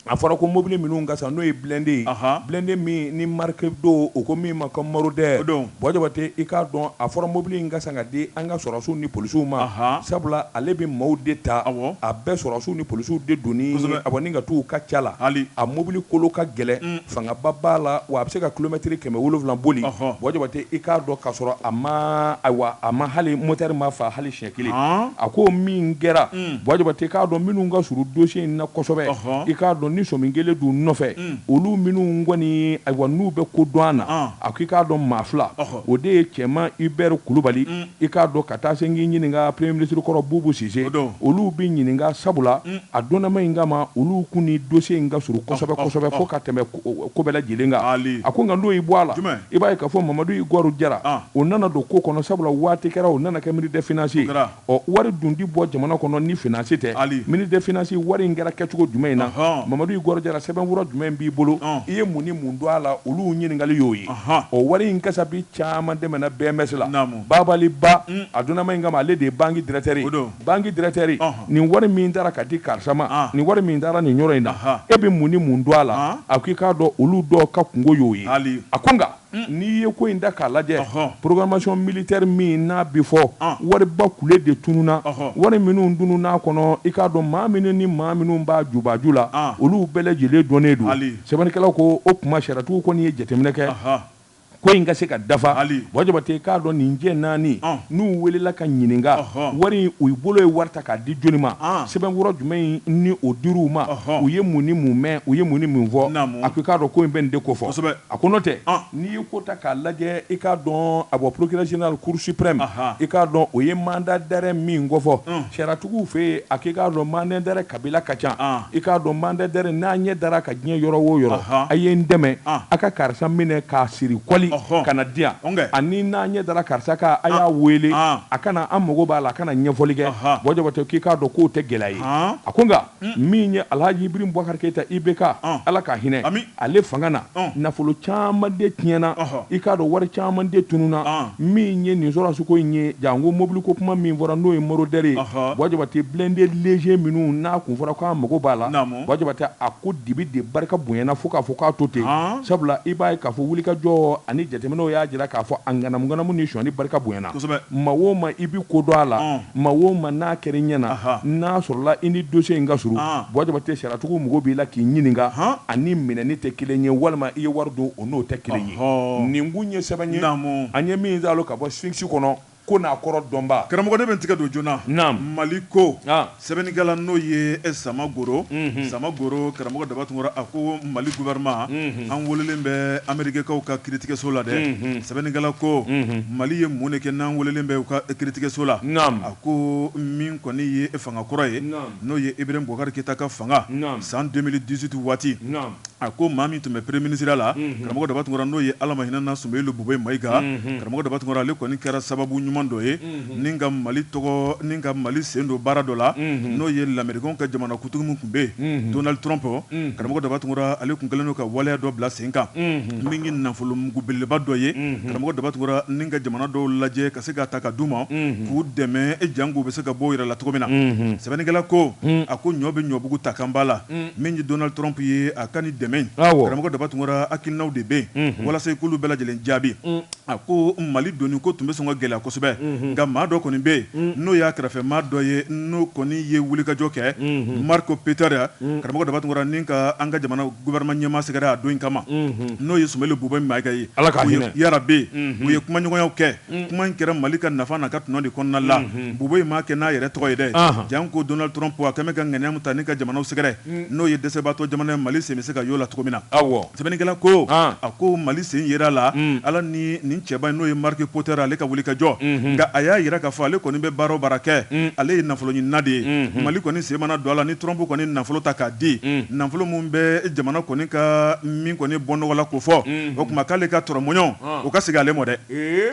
a fɔra ko mobili minnu ka sa n'o ye blindé ye blindé min ni marque do o ko min ma ko Marauder Jabate i k'a dɔn a fɔra mobili in ka san ka di an ka sɔrɔsiw ni polisiw ma sabula ale bɛ maaw de ta a bɛɛ sɔrɔsiw ni polisiw de donni abɔni ka t'u ka ca la a mobili kolo ka gɛlɛn fangaba b'a la wa a bɛ se ka kilomɛtiri 700 boli Jabate i k'a dɔn ka sɔrɔ a ma hali moteur ma fa hali siɲɛ kelen a ko min kɛra Jabate k'a dɔn minnu ka surun dossier in na kosɛbɛ i k'a dɔn ni somin kelen du nɔfɛ olu minnu kɔni ayiwa n'u bɛ ko dɔn an na a ko i k'a dɔn maa fila o de ye cɛman Hubert Kulubali i k'a dɔn ka taa se k'i ɲininka premier ministre kɔrɔ Bobo Sise olu bɛ ɲininka sabula a dɔnnama in kama olu kun ni dossier in ka surun kosɛbɛ kosɛbɛ fo ka tɛmɛ ko bɛɛ lajɛlen kan a ko nka n'o y'i bɔ a la i b'a ye k'a fɔ Mamadu Igor Jara o nana don ko kɔnɔ sabula waati kɛra o nana kɛ ministre des finances ɔ wari dun ti bɔ jamana kɔnɔ ni finance tɛ ministre des finances wari in kɛra kɛcogo jumɛn in na Mamadu Igor Jara sɛbɛnfura jumɛn b'i bolo i ye mun ni mun don a la olu ɲininkali y'o ye o wari in kasabi caman dɛmɛna BMS la Babali Ba a donnama in kama ale de ye banque directeur nin wari min taara ka di karisa ma nin wari min taara nin yɔrɔ in na e bɛ mun ni mun don a la a ko i k'a dɔn olu dɔw ka kungo y'o ye a ko nka n'i ye ko in da k'a lajɛ programmation militaire min n'a bi fɔ wariba kule de tununa wari minnu dunu n'a kɔnɔ i k'a dɔn maa minnu ni maa minnu b'a jubaju la olu bɛɛ lajɛlen dɔnnen don sɛbɛnnikɛlaw ko o kuma sariyatigiw kɔni ye jateminɛ kɛ ko in ka se ka dafa Wajabate k'a dɔn nin jɛ naani n'u welela ka ɲininka wari u bolo ye wari ta k'a di joli ma sɛbɛnkɔrɔ jumɛn ni o dir'u ma u ye mun ni mun mɛn u ye mun ni mun fɔ a ko k'a dɔn ko in bɛ nin de ko fɔ a ko n'o tɛ n'i ye ko ta k'a lajɛ i k'a dɔn a bɔ procureur général cour suprême i k'a dɔn o ye mandat d'arrêt min kofɔ sariyatigiw fɛ yen a k'i k'a dɔn mandat d'arrêt kabila ka ca i k'a dɔn mandat d'arrêt n'a ɲɛ dara ka diɲɛ yɔrɔ o yɔrɔ a ye n dɛmɛ a ka karisa minɛ k'a siri kɔli kana di yan ani n'a ɲɛ dara karisa ka a y'a wele a kana an mago b'a la a kana ɲɛfɔli kɛ Wajabate k'i k'a dɔn k'o tɛ gɛlɛya ye a ko nka min ye Alhaji Ibrahim Boubacar Keita IBK Ala ka hinɛ ale fanga na nafolo caman de tiɲɛna i k'a dɔn wari caman de tununa min ye nin sɔrɔsi ko in ye jango mobili ko kuma min fɔra n'o ye morodɛri ye Wajabate blindé léger minnu n'a kun fɔra k'an mago b'a la Wajabate a ko dibi de barika bonyana fo k'a fɔ k'a to ten sabula i b'a ye k'a fɔ wulikajɔ ani jateminɛw y'a jira k'a fɔ a ŋanamu ni sɔni barika bonyana ma o ma i bi ko dɔn a la ma o ma n'a kɛra ɲɛna n'a sɔrɔla i ni dossier in ka surun Wajabate sariyatigiw mago b'i la k'i ɲininka ani minɛni tɛ kelen ye walima i ye wari don o n'o tɛ kelen ye nin kun ye sɛbɛn ye an ye min zalo ka bɔ Sphinx kɔnɔ ko n'a kɔrɔ dɔnba karamɔgɔ ne bɛ tigɛ don joona Mali ko sɛbɛnnikɛla n'o ye Samagoro karamɔgɔ Dabatungura a ko Mali gouvernement an welelen bɛ Amerikɛnkaw ka kiiritigɛso la dɛ sɛbɛnnikɛla ko Mali ye mun de kɛ n'an welelen bɛ u ka kiiritigɛso la a ko min kɔni ye fanga kɔrɔ ye n'o ye Ibrahim Boubacar Keita ka fanga san 2018 waati a ko maa min tun bɛ premier ministre la karamɔgɔ Dabatungura n'o ye Ala ma hinɛna Sunbɛyilu Bobo Mayiga karamɔgɔ Dabatungura ale kɔni kɛra sababu ɲuman dɔ ye ni ka Mali tɔgɔ ni ka Mali sen don baara dɔ la n'o ye l'Américain ka jamana kuntigi min tun bɛ yen Donald Trump karamɔgɔ Dabatungura ale kun kɛlen don ka waleya dɔ bila sen kan min ye nafolo mugu belebeleba dɔ ye karamɔgɔ Dabatungura ni ka jamana dɔw lajɛ ka se k'a ta ka d'u ma k'u dɛmɛ jango bɛ se ka bɔ yɛrɛ la cogo min na sɛbɛnnikɛla ko a ko ɲɔ bɛ ɲɔbugu ta kan b'a la min ye Donald Trump ye a ka ni dɛmɛ karamɔgɔ Dabatungura hakilinaw de bɛ yen walasa i k'olu bɛɛ lajɛlen jaabi a ko Mali donni ko tun bɛ sɔn ka gɛlɛya kosɛbɛ nka maa dɔ kɔni bɛ yen n'o y'a kɛrɛfɛ maa dɔ ye n'o kɔni ye wulikajɔ kɛ Marco Peter karamɔgɔ Dabatungura ni ka an ka jamana gouvernement ɲɛmaa sɛgɛrɛ a don in kama n'o ye Sunbɛyilu Bobo Mayiga ye yarabi u ye kumaɲɔgɔnyaw kɛ kuma in kɛra Mali ka nafa n'a ka tɔnɔ de kɔnɔna la Bobo m'a kɛ n'a yɛrɛ tɔgɔ ye dɛ jan ko Donald Trump a kɛmɛ ka ŋaniya min ta ni ka jamanaw sɛgɛrɛ n'o ye dɛsɛbaatɔ jamana ye Mali sen bɛ se ka y'o la cogo min na sɛbɛnnikɛla ko a ko Mali sen yera la ala ni nin cɛba n'o ye Marco Peter ale ka wulikajɔ nka a y'a yira k'a fɔ ale kɔni bɛ baara o baara kɛ ale ye nafolo ɲinina de ye Mali kɔni sen mana don a la ni Trump kɔni nafolo ta k'a di nafolo min bɛ jamana kɔni ka min kɔni bɔ nɔgɔ la k'o fɔ o tuma k'ale ka tɔrɔmɔɲɔ o ka segin ale mɔ dɛ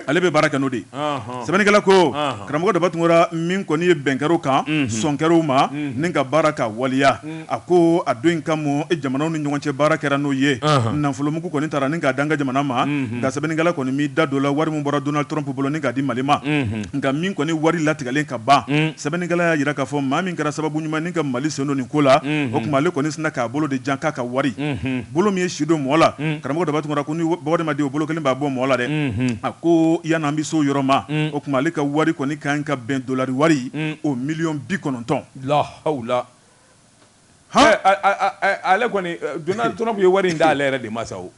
ale bɛ baara kɛ n'o de ye sɛbɛnnikɛla ko karamɔgɔ Dabatungura min kɔni ye bɛnkɛr'o kan sɔn kɛr'o ma ni ka baara ka waliya a ko a don in kama jamanaw ni ɲɔgɔn cɛ baara kɛra n'o ye nafolo mugu kɔni taara ni k'a dan ka jamana ma nka sɛbɛnnikɛla kɔni mi da don la wari min bɔra Donald Trump bolo ni k'a di Mali ma nka min kɔni wari latigɛlen ka ban sɛbɛnnikɛla y'a jira k'a fɔ maa min kɛra sababu ɲuman ni ka Mali sen don nin ko la o tuma ale kɔni sina k'a bolo de jan k'a ka wari bolo min ye si don mɔgɔ la karamɔgɔ Dabatungura ko ni wari ma di o bolo kelen b'a bɔ mɔgɔ la dɛ a ko yan'an bɛ se o yɔrɔ ma o tuma ale ka wari kɔni ka ɲi ka bɛn dolari wari o miliyɔn 90 la hawla ale kɔni Donald Trump ye wari in da ale yɛrɛ de ma sa o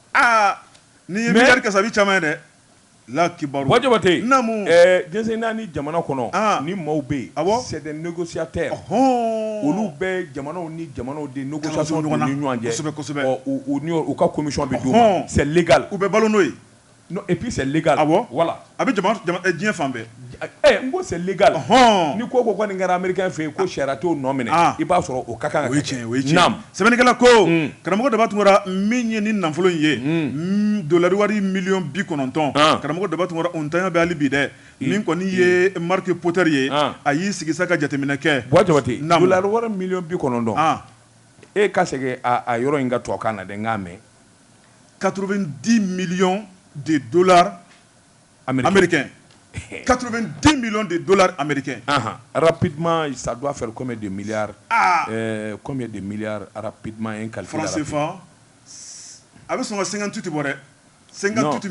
ni ye miliyari kasabi caman ye dɛ la kibaru Wajabate jɛnsɛn naani jamana kɔnɔ ni maaw bɛ yen c'est des négociateurs olu bɛ jamanaw ni jamanaw de négociation ni ɲɔgɔn cɛ kosɛbɛ u ka commission bɛ d'u ma c'est légal u bɛ balo n'o ye non et puis c'est légal voilà a bɛ diɲɛ fan bɛɛ n ko c'est légal ni ko ko nin kɛra américain fɛ yen ko sariya t'o nɔ minɛ i b'a sɔrɔ o ka kan ka kɛ o ye tiɲɛ sɛbɛnnikɛla ko karamɔgɔ Dabatungura min ye ni nafolo in ye dolari wari miliyɔn 90 karamɔgɔ Dabatungura o ntanya bɛ hali bi dɛ min kɔni ye Marco Peter ye a y'i sigi sa ka jateminɛ kɛ Wajabate dolari wari miliyɔn 90 e ka sege a yoro inga to kana de ngame 90 millions de dollars américains. 90 millions de dollars américains. Rapidement, ça doit faire combien de milliards? Combien de milliards rapidement un calcul? France CFA. Avec son 58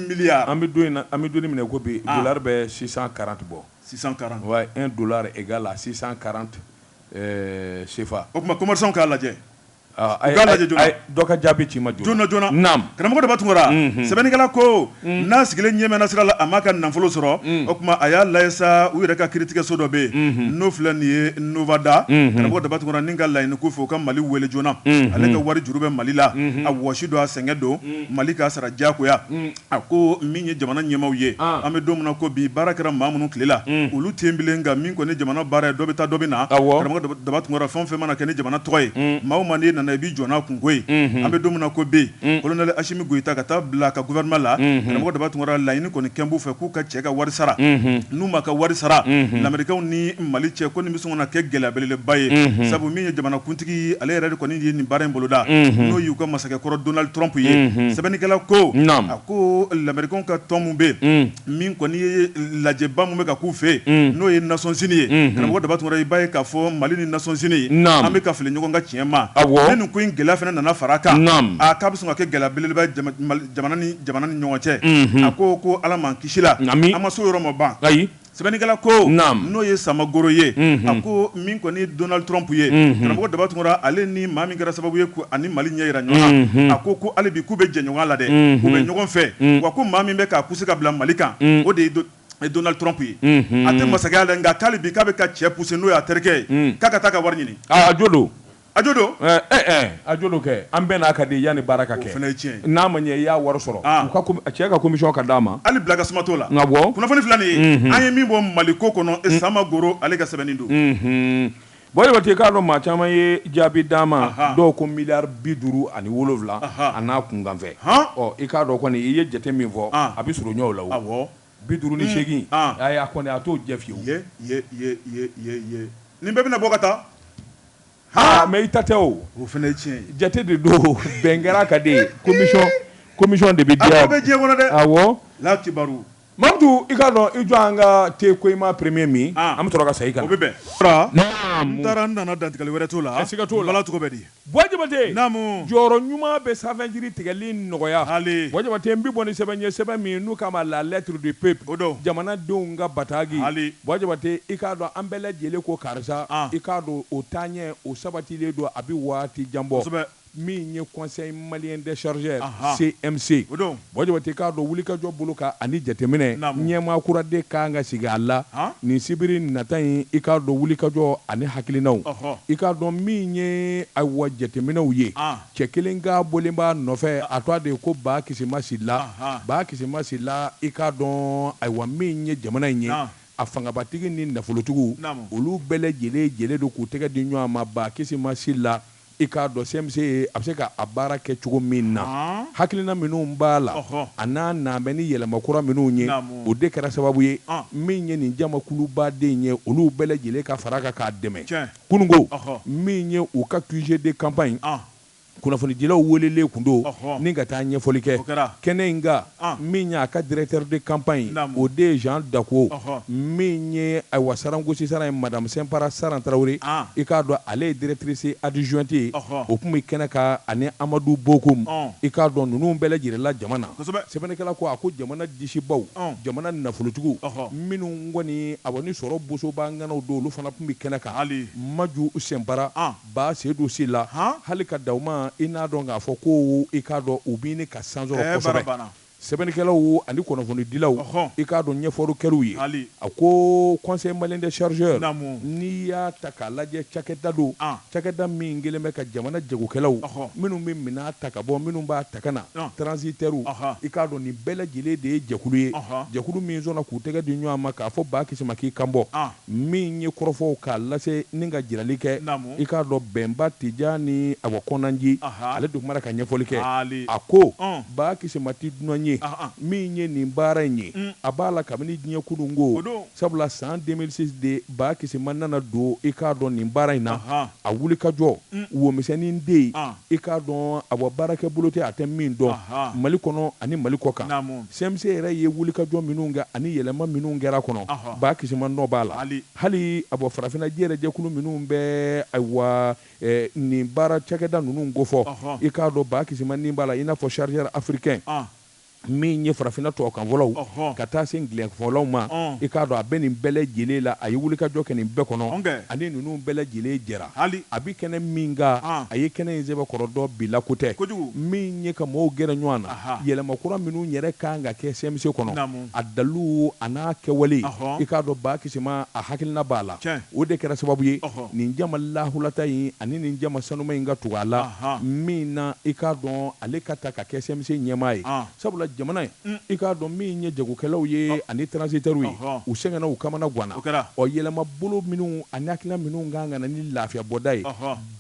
milliards. Amidou ni ko bi dollar be 640 bon. 640. Ouais, $1 égale à 640 CFA. Comment ça on k'a lajɛ? Doka jaabi ci ma jona. Naam. Karamɔgɔ de b'a tungora. Sɛbɛnnikɛla ko n'a sigilen ɲɛmɛnna sira la a m'a ka nafolo sɔrɔ. O kuma a y'a layɛ sa u yɛrɛ ka kiiritigɛso dɔ bɛ yen. N'o filɛ nin ye Novada. Karamɔgɔ de b'a tungora ni ka laɲini ko fɛ u ka Mali wele joona. Ale ka wari juru bɛ Mali la. A wɔsi don a sɛgɛn don. Mali k'a sara diyagoya. A ko min ye jamana ɲɛmaaw ye. An bɛ don min na ko bi baara kɛra maa minnu tile la. Olu ten bilen nka min kɔni jamana baara ye dɔ bɛ taa dɔ bɛ na. Karamɔgɔ de b'a tungora fɛn o fɛn mana kɛ ni jamana tɔgɔ ye. Maa o maa n'i nana i b'i jɔ n'a kunko ye. An bɛ don min na ko bi colonel Assimi Goïta ka taa bila ka gouvernement la. Karamɔgɔ de b'a tungora laɲini kɔni kɛ n b'u fɛ k'u ka cɛ ka wari sara. N'u ma ka wari sara l'Américain ni Mali cɛ ko nin bɛ sɔn ka kɛ gɛlɛya belebeleba ye. Sabu min ye jamanakuntigi ale yɛrɛ de kɔni ye nin baara in boloda. N'o y'u ka masakɛkɔrɔ Donald Trump ye. Sɛbɛnnikɛla ko a ko l'Américain ka tɔn mun bɛ yen min kɔni ye lajɛba mun bɛ ka k'u fɛ yen n'o ye Nations Unies ye. Karamɔgɔ de b'a tungora i b'a ye k'a fɔ Mali ni Nations Unies an bɛ ka fili ɲɔgɔn ka tiɲɛ ma. Ni nin ko in gɛlɛya fana nana fara kan k'a bɛ sɔn ka kɛ gɛlɛya belebeleba jamana ni ɲɔgɔn cɛ. A ko Ala m'an kisi la an ma so yɔrɔ ma ban. Sɛbɛnnikɛla ko n'o ye Samagoro ye a ko min kɔni Donald Trump ye karamɔgɔ de b'a tungora ale ni maa min kɛra sababu ye ani Mali ɲɛ yira ɲɔgɔn na a ko hali bi k'u bɛ jɛ ɲɔgɔn la dɛ u bɛ ɲɔgɔn fɛ wa ko maa min bɛ k'a poussé ka bila Mali kan o de ye Donald Trump ye a tɛ masakɛya la nka k'ale bi k'a bɛ ka cɛ poussé n'o ye a terikɛ ye k'a ka taa ka wari ɲini. A jo don. A jo don. A jo don kɛ an bɛɛ n'a ka di yanni baara ka kɛ. O fana ye tiɲɛ ye. N'a ma ɲɛ i y'a wari sɔrɔ. Cɛ ka commission ka d'a ma. Hali bila ka suma t'o la. Nka bɔ. Kunnafoni filɛ nin ye an ye min bɔ Mali ko kɔnɔ Samagoro ale ka sɛbɛnni don. Bon i k'a dɔn maa caman ye jaabi d'a ma dɔw ko miliyari 57 a n'a kunkanfɛ. I k'a dɔn kɔni i ye jate min fɔ a bɛ sɔrɔ ɲɔgɔn la o. 58 a kɔni a t'o jɛ fiyewu. Nin bɛɛ bɛna bɔ ka taa. Mais i ta tɛ o. O fana ye tiɲɛ ye. Jate de don bɛn kɛra ka di commission de bɛ diya. A bɛ diɲɛ kɔnɔ dɛ. Awɔ. La kibaru. Mamadu i k'a dɔn i jɔ an ka te Koyima premier min an bɛ sɔrɔ ka sa i kan. O bɛ bɛn. N taara n nana dantigɛli wɛrɛ t'o la. Siga t'o la. Bala cogo bɛ di. Buwa Jabate. Naamu. Jɔyɔrɔ ɲuman bɛ sanfɛjiri tigɛli nɔgɔya. Hali. Buwa Jabate n bɛ bɔ ni sɛbɛn ye sɛbɛn min n'u k'a ma la lettre du peuple. O don. Jamanadenw ka batagi. Hali. Buwa Jabate i k'a dɔn an bɛɛ lajɛlen ko karisa i k'a dɔn o taaɲɛ o sabatilen don a bɛ waati jan bɔ. Kosɛbɛ. Min ye conseil malien des chargeurs CMC. O don. Buwa Jabate k'a dɔn wulikajɔ bolo ka ani jateminɛ ɲɛmaa kuraden kan ka sigi a la nin sibiri nata in i k'a dɔn wulikajɔ ani hakilinaw i k'a dɔn min ye ayiwa jateminɛw ye cɛ kelen ka bɔlen b'a nɔfɛ a tɔgɔ de ko Ba Kisima Sila Ba Kisima Sila i k'a dɔn ayiwa min ye jamana in ye a fangabatigi ni nafolotigiw olu bɛɛ lajɛlen don k'u tɛgɛ di ɲɔgɔn ma Ba Kisima Sila i k'a dɔn CMC a bɛ se ka a baara kɛ cogo min na hakilina minnu b'a la a n'a nabɛ ni yɛlɛma kura minnu ye o de kɛra sababu ye min ye nin jamakulubaden ye olu bɛɛ lajɛlen ka fara kan k'a dɛmɛ kununko min ye u ka QG de campagne kunnafonidilaw welelen kun don ni ka taa ɲɛfɔli kɛ kɛnɛ in ka min y'a ka directeur de campagne o de ye Jean Dako min ye ayiwa sarangosi saran ye madame Sɛnpara Saran Tarawele i k'a dɔn ale ye directrice adjointe ye o tun bɛ kɛnɛ kan ani Amadu Bokum i k'a dɔn ninnu bɛɛ lajɛlen la jama na sɛbɛnnikɛla ko a ko jamana disibaw jamana nafolotigiw minnu kɔni awɔ ni sɔrɔ boso b'anganaw don olu fana tun bɛ kɛnɛ kan Maju Sɛnpara Ba Seydou Sila hali ka daw ma i n'a dɔn k'a fɔ ko i k'a dɔn u b'i ni ka sansɔrɔ kosɛbɛ sɛbɛnnikɛlaw ani kunnafonidilaw i k'a dɔn ɲɛfɔlikɛlaw ye a ko conseil malien des chargeurs n'i y'a ta k'a lajɛ cakɛda don cakɛda min kelen bɛ ka jamana jagokɛlaw minnu bɛ minɛn ta ka bɔ minnu b'a ta ka na transitaires i k'a dɔn nin bɛɛ lajɛlen de ye jɛkulu ye jɛkulu min sɔnna k'u tɛgɛ di ɲɔgɔn ma k'a fɔ Ba Kisima k'i kan bɔ min ye kɔrɔfɔw k'a lase ni ka jirali kɛ i k'a dɔn Bɛnba Tijani Awa Kɔnanji ale dun kumana ka ɲɛfɔli kɛ a ko Ba Kisima ti dunan ye ye min ye nin baara in ye a b'a la kabini diɲɛ kunungo sabula san 2006 de ba kisi man nana don i k'a dɔn nin baara in na a wuli ka jɔ womisɛnnin den i k'a dɔn a bɔ baarakɛ bolo tɛ a tɛ min dɔn Mali kɔnɔ ani Mali kɔ kan CMC yɛrɛ ye wuli ka jɔ minnu kɛ ani yɛlɛma minnu kɛra kɔnɔ ba kisi man nɔ b'a la hali a bɔ farafinna jɛrɛ jɛkulu minnu bɛ ayiwa nin baara cakɛda ninnu kofɔ i k'a dɔn ba kisi man nin b'a la i n'a fɔ chargeur africain min ye farafinna tɔkanfɔlaw ka taa se gilɛnfɔlaw ma i k'a dɔn a bɛ nin bɛɛ lajɛlen la a ye wuli ka jɔ kɛ nin bɛɛ kɔnɔ ani ninnu bɛɛ lajɛlen jɛra a bi kɛnɛ min kan a ye kɛnɛ in sɛbɛkɔrɔ dɔ bila ko tɛ min ye ka mɔgɔw gɛrɛ ɲɔgɔn na yɛlɛma kura minnu yɛrɛ kan ka kɛ CMC kɔnɔ a dalilu a n'a kɛwale i k'a dɔn ba kisima a hakilina b'a la o de kɛra sababu ye nin jama lahulata in ani nin jama sanuma in ka tugu a la min na i k'a dɔn ale ka ta ka kɛ CMC ɲɛmaa ye sabula jamana in i k'a dɔn min ye jagokɛlaw ye ani transitaires ye u sɛgɛnna u kamana ganna ɔ yɛlɛma bolo minnu ani hakilina minnu kan ka na ni lafiya bɔda ye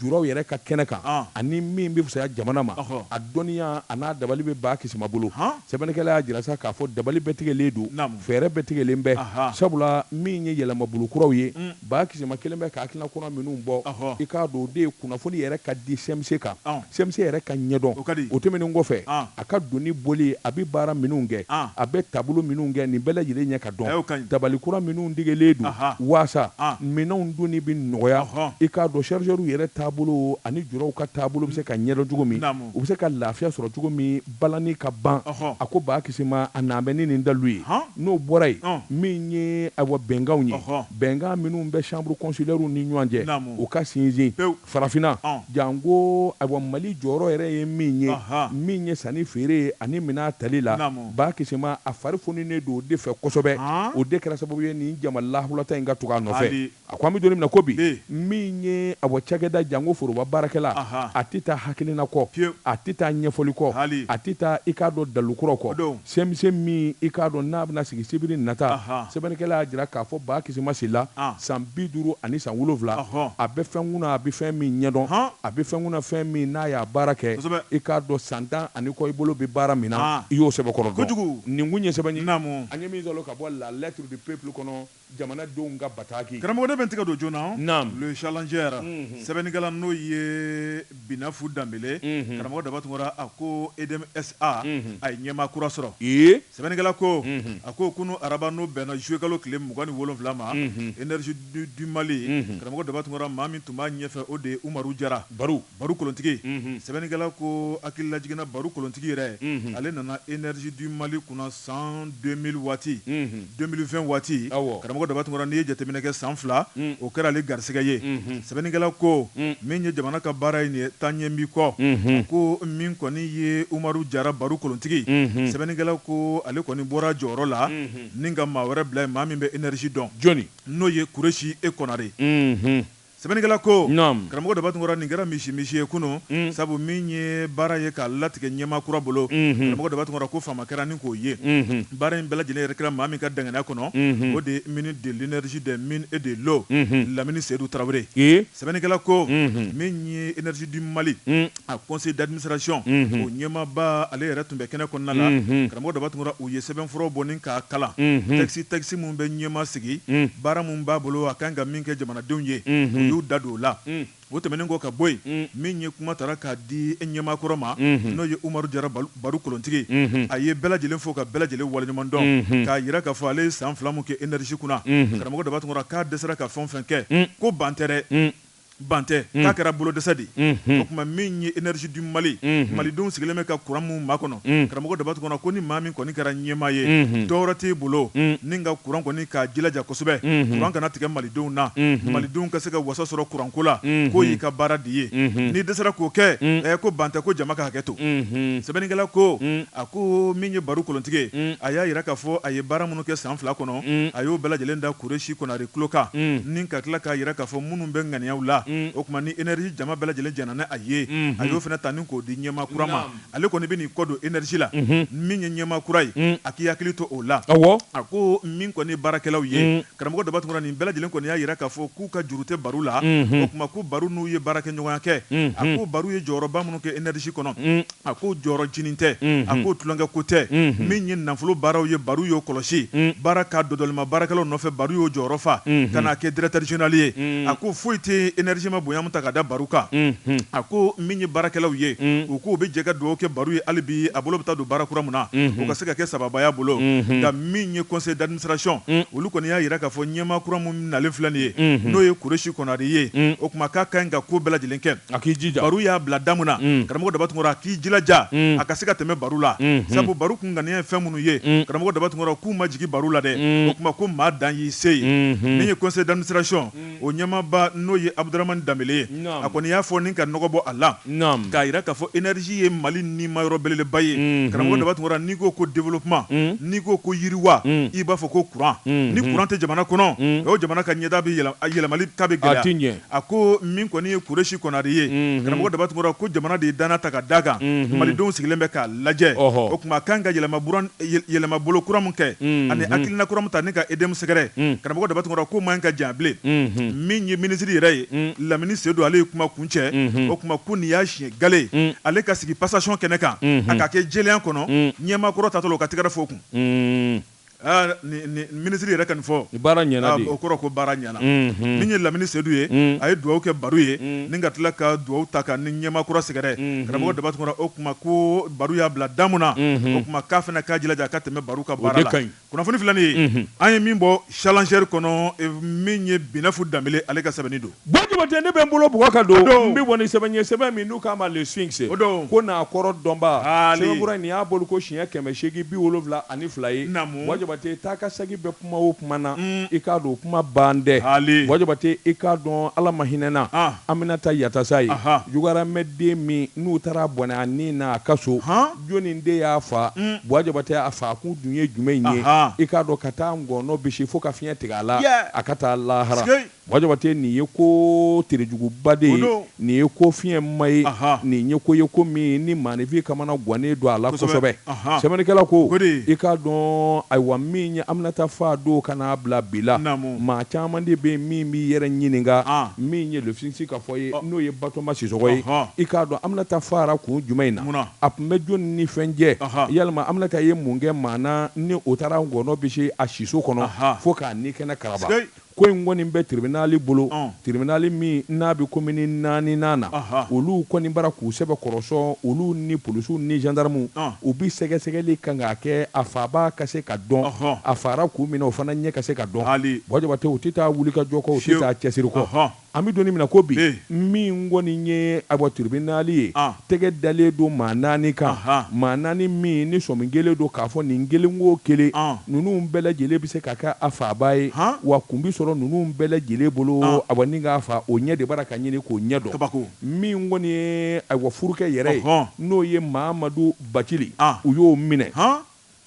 juraw yɛrɛ ka kɛnɛ kan ani min bɛ fisaya jamana ma a dɔnniya a n'a dabali bɛ ba kisima bolo sɛbɛnnikɛla y'a jira sa k'a fɔ dabali bɛɛ tigɛlen don fɛɛrɛ bɛɛ tigɛlen bɛ sabula min ye yɛlɛma bolo kuraw ye ba kisima kelen bɛ ka hakilina kura minnu bɔ i k'a dɔn o de ye kunnafoni yɛrɛ ka di CMC kan CMC yɛrɛ ka ɲɛdɔn o tɛmɛnen kɔfɛ a ka doni boli a bɛ baara minnu kɛ a bɛ taabolo minnu kɛ nin bɛɛ lajɛlen ɲɛ ka dɔn dabali kura minnu digelen don waasa minɛnw dunni bɛ nɔgɔya i k'a dɔn chargeur yɛrɛ taabolo ani juraw ka taabolo bɛ se ka ɲɛdɔn cogo min u bɛ se ka lafiya sɔrɔ cogo min balani ka ban a ko ba kisima a n'an bɛ ni nin dalu ye n'o bɔra yen min ye awa bɛnkanw ye bɛnkan minnu bɛ chambre consulaire ni ɲɔgɔn cɛ u ka sinsin farafinna janko awa Mali jɔyɔrɔ yɛrɛ ye min ye sanni feere ani minɛn tali la ba kisima a fari funinen don o de fɛ kosɛbɛ o de kɛra sababu ye nin jama lahulata in ka tugu a nɔfɛ a ko an bɛ don min na ko bi min ye a bɔ cakɛda janko foroba baarakɛla a tɛ taa hakilina kɔ a tɛ taa ɲɛfɔli kɔ a tɛ taa i k'a dɔn dalukuraw kɔ CMC min i k'a dɔn n'a bɛna sigi sibiri nata sɛbɛnnikɛla y'a jira k'a fɔ ba kisima sila san 50 ani san 7 a bɛ fɛn kunna a bɛ fɛn min ɲɛdɔn a bɛ fɛn kunna fɛn min n'a y'a baara kɛ i k'a dɔn san 10 ani kɔ i bolo bɛ baara min na i y'o sɛbɛkɔrɔ dɔn nin kun ye sɛbɛn ye an ye min sɔrɔ ka bɔ la lettre du peuple kɔnɔ jamanadenw ka bataki karamɔgɔ ne bɛ n tigɛ don joona le challenger sɛbɛnnikɛla n'o ye Binafu Danbele karamɔgɔ Dabatungara a ko EDMSA a ye ɲɛmaa kura sɔrɔ sɛbɛnnikɛla ko a ko kunu araba n'o bɛnna juillet kalo tile 27 ma énergie du Mali karamɔgɔ Dabatungara maa min tun b'a ɲɛfɛ o de ye Umaru Jara Baru kolontigi sɛbɛnnikɛla ko hakilila jiginna Baru kolontigi yɛrɛ ale nana énergie du Mali kunna san 2000 waati 2020 waati karamɔgɔ Dabatungara n'i ye jateminɛ kɛ san 2 o kɛra ale garisɛgɛ ye sɛbɛnnikɛla ko min ye jamana ka baara ye nin ye taaɲɛ min kɔ ko min kɔni ye Umaru Jara Baru kolontigi sɛbɛnnikɛla ko ale kɔni bɔra jɔyɔrɔ la ni ka maa wɛrɛ bila ye maa min bɛ énergie dɔn jɔnni n'o ye Kureshi E Konare sɛbɛnnikɛla ko karamɔgɔ Dabatungara nin kɛra misi ye kunun sabu min ye baara ye k'a latigɛ ɲɛmaa kura bolo karamɔgɔ Dabatungara ko faama kɛra ni k'o ye baara in bɛɛ lajɛlen yɛrɛ kɛra maa min ka danganiya kɔnɔ o de ye ministre de l'énergie des mines et de l'eau Lamini Seydou Traoré sɛbɛnnikɛla ko min ye énergie du Mali a conseil d'administration o ɲɛmaaba ale yɛrɛ tun bɛ kɛnɛ kɔnɔna la karamɔgɔ Dabatungara u ye sɛbɛnfuraw bɔ ni k'a kalan texte mun bɛ ɲɛmaa sigi baara mun b'a bolo a kan ka min kɛ jamanadenw ye u y'u da don o la o tɛmɛnen kɔ ka bɔ yen min ye kuma tara k'a di ɲɛmaa kɔrɔ ma n'o ye Umaru Jara Baru kolontigi a ye bɛɛ lajɛlen fo ka bɛɛ lajɛlen waleɲuman dɔn k'a yira k'a fɔ ale ye san 2 mun kɛ énergie kunna karamɔgɔ Dabatungara k'a dɛsɛra ka fɛn o fɛn kɛ ko ban tɛ dɛ bantɛ k'a kɛra bolo dɛsɛ de o tuma min ye énergie du Mali malidenw sigilen bɛ ka courant mun ma kɔnɔ karamɔgɔ Dabatungara ko ni maa min kɔni kɛra ɲɛmaa ye dɔwɛrɛ t'e bolo ni ka courant kɔni k'a jilaja kosɛbɛ courant kana tigɛ malidenw na malidenw ka se ka wasa sɔrɔ courant ko la k'o y'i ka baara di ye ni dɛsɛra k'o kɛ ko bantɛ ko jama ka hakɛ to sɛbɛnnikɛla ko a ko min ye Baru kolontigi a y'a yira k'a fɔ a ye baara minnu kɛ san 2 kɔnɔ a y'o bɛɛ lajɛlen da Kureshi Konare tulo kan ni ka tila k'a yira k'a fɔ minnu bɛ ŋaniyaw la o kuma ni énergie jama bɛɛ lajɛlen jɛnna ni a ye a y'o fana ta ni k'o di ɲɛmaa kura ma ale kɔni bɛ n'i kɔ don énergie la min ye ɲɛmaa kura ye a k'i hakili to o la a ko min kɔni baarakɛlaw ye karamɔgɔ Daba nin bɛɛ lajɛlen kɔni y'a yira k'a fɔ k'u ka juru tɛ baro la o kuma ko baro n'u ye baarakɛɲɔgɔnya kɛ a ko baro ye jɔyɔrɔba minnu kɛ énergie kɔnɔ a ko jɔyɔrɔ jinin tɛ a ko tulonkɛ ko tɛ min ye nafolo baaraw ye baro y'o kɔlɔsi baara ka dɔdɔlima baarakɛlaw nɔfɛ baro y'o jɔyɔrɔ fa ka n'a kɛ directeur général ye a ko foyi tɛ énergie ma bonya min ta ka da baro kan a ko min ye baarakɛlaw ye u ko u bɛ jɛ ka dugawu kɛ baro ye hali bi a bolo bɛ taa don baara kura min na o ka se ka kɛ sababaya bolo nka min ye conseil d'administration olu kɔni y'a yira k'a fɔ ɲɛmaa kura min nalen filɛ nin ye n'o ye Kureshi Konare ye o kuma k'a ka ɲi ka ko bɛɛ lajɛlen kɛ a k'i jija baro y'a bila da mun na karamɔgɔ Daba a k'i jilaja a ka se ka tɛmɛ baro la sabu baro kun ŋaniya ye fɛn minnu ye karamɔgɔ Daba k'u ma jigin baro la dɛ o kuma ko maa dan y'i se ye min ye conseil d'administration o ɲɛmaaba n'o ye Abdramane Dambele ye a kɔni y'a fɔ ni ka nɔgɔ bɔ a la k'a yira k'a fɔ énergie ye Mali nima yɔrɔ belebeleba ye karamɔgɔ Daba n'i ko ko développement n'i ko ko yiriwa i b'a fɔ ko courant ni courant tɛ jamana kɔnɔ o jamana ka ɲɛda bɛ yɛlɛmali ta bɛ gɛlɛya a ko min kɔni ye Kureshi Konare ye karamɔgɔ Daba ko jamana de ye dana ta ka da kan malidenw sigilen bɛ k'a lajɛ o kuma kan ka yɛlɛma bolo kura min kɛ ani hakilina kura min ta ni ka EDM sɛgɛrɛ karamɔgɔ Daba ko man ka jan bilen min ye ministre yɛrɛ ye Lamini Seydou ale ye kuma kuncɛ o kuma ko nin y'a siɲɛ gale ale ka sigi passation kɛnɛ kan a ka kɛ jɛlenya kɔnɔ ɲɛmaa kɔrɔ tatɔla o ka tɛgɛrɛ fo kun ni ministre yɛrɛ ka nin fɔ baara ɲɛna de o kɔrɔ ko baara ɲɛna min ye Lamini Seydou ye a ye dugawu kɛ baro ye ni ka tila ka dugawu ta ka ni ɲɛmaa kura sɛgɛrɛ karamɔgɔ Daba o kuma ko baro y'a bila da mun na o kuma k'a fana k'a jilaja ka tɛmɛ baro ka baara la kunnafoni filɛ nin ye an ye min bɔ challenger kɔnɔ min ye Binafu Dambele ale ka sɛbɛnni don Jabate ne bɛ n bolo bugɔ ka don n bɛ bɔ ni sɛbɛn ye sɛbɛn min n'u k'a ma le Sphinx ko n'a kɔrɔ dɔnba sɛbɛnkura nin y'a bolo ko siɲɛ 872 ye Jabate taa ka sagi bɛ kuma o kuma na i k'a dɔn kuma ban dɛ Jabate i k'a dɔn Ala ma hinɛna Aminata Yatasa ye jugaramɛden min n'u taara bɔnɛ a ni na a ka so jɔnni de y'a fa Jabate a fa kun dun ye jumɛn ye i k'a dɔn ka taa ngɔnɔ bisi fo ka fiɲɛ tigɛ a la a ka taa lahara Jabate nin ye ko terejuguba de ye nin ye ko fiɲɛ ma ye nin ye ko min ni maanifin kamana gannen don a la kosɛbɛ sɛbɛnnikɛla ko i k'a dɔn ayiwa min ye Aminata fa don ka n'a bila bi la maa caman de bɛ min b'i yɛrɛ ɲininka min ye le Sphinx ka fɔ ye n'o ye Batoma Sisɔkɔ ye i k'a dɔn Aminata fara kun jumɛn in na a tun bɛ jɔnni ni fɛn jɛ yalima Aminata ye mun kɛ maa na ni o taara ngɔnɔ bisi a siso kɔnɔ fo k'a ni kɛnɛ karaba ko in kɔni bɛ tribunal bolo tribunal min n'a bɛ commune 4 na olu kɔni bara k'u sɛbɛ kɔrɔsɔ olu ni polisiw ni gendarmes u bi sɛgɛsɛgɛli kan k'a kɛ a faba ka se ka dɔn a fara k'u minɛ o fana ɲɛ ka se ka dɔn Jabate u tɛ taa wuli ka jɔ kɔ u tɛ taa cɛsiri kɔ an bɛ donni minɛ ko bi min kɔni ye tribunal ye tɛgɛ dalen don maa 4 kan maa 4 min ni sɔmi kelen don k'a fɔ nin kelen o kelen ninnu bɛɛ lajɛlen bɛ se ka kɛ a faba ye wa kun bi sɔrɔ ninnu bɛɛ lajɛlen bolo ni k'a fa o ɲɛ de bara ka ɲini k'o ɲɛ dɔn min kɔni ye furukɛ yɛrɛ ye n'o ye Mamadu Bacili u y'o minɛ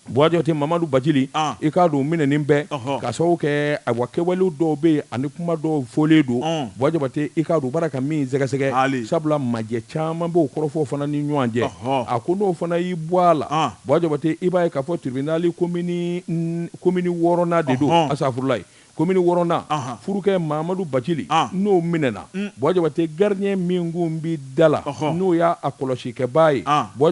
Jabate Mamadu Bacili i k'a dɔn minɛnin bɛɛ ka sababu kɛ kɛwalew dɔw bɛ yen ani kuma dɔw fɔlen don Jabate i k'a dɔn bara ka min sɛgɛsɛgɛ sabula majɛ caman b'o kɔrɔfɔw fana ni ɲɔgɔn cɛ a ko n'o fana y'i bɔ a la Jabate i b'a ye k'a fɔ tribunal commune 6 de don asafurulayi commune 6 furukɛ Mamadu Bacili n'o minɛna Jabate gardien min kun bi da la n'o y'a kɔlɔsikɛbaa ye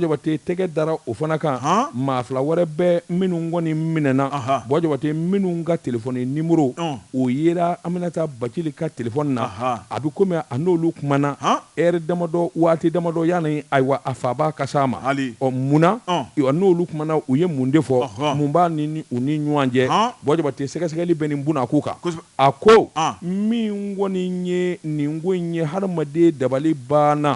Jabate tɛgɛ dara o fana kan maa fila wɛrɛ bɛ minnu kɔni minɛna Jabate minnu ka telefɔni numéro o yera Aminata Bacili ka telefɔni na a bɛ komi a n'olu kumana heure damadɔ waati damadɔ yanni a faba ka s'a ma munna n'olu kumana u ye mun de fɔ mun b'a ni u ni ɲɔgɔn cɛ Jabate sɛgɛsɛgɛli bɛ nin buna ko kan a ko min kɔni ye nin ko in ye hadamaden dabali banna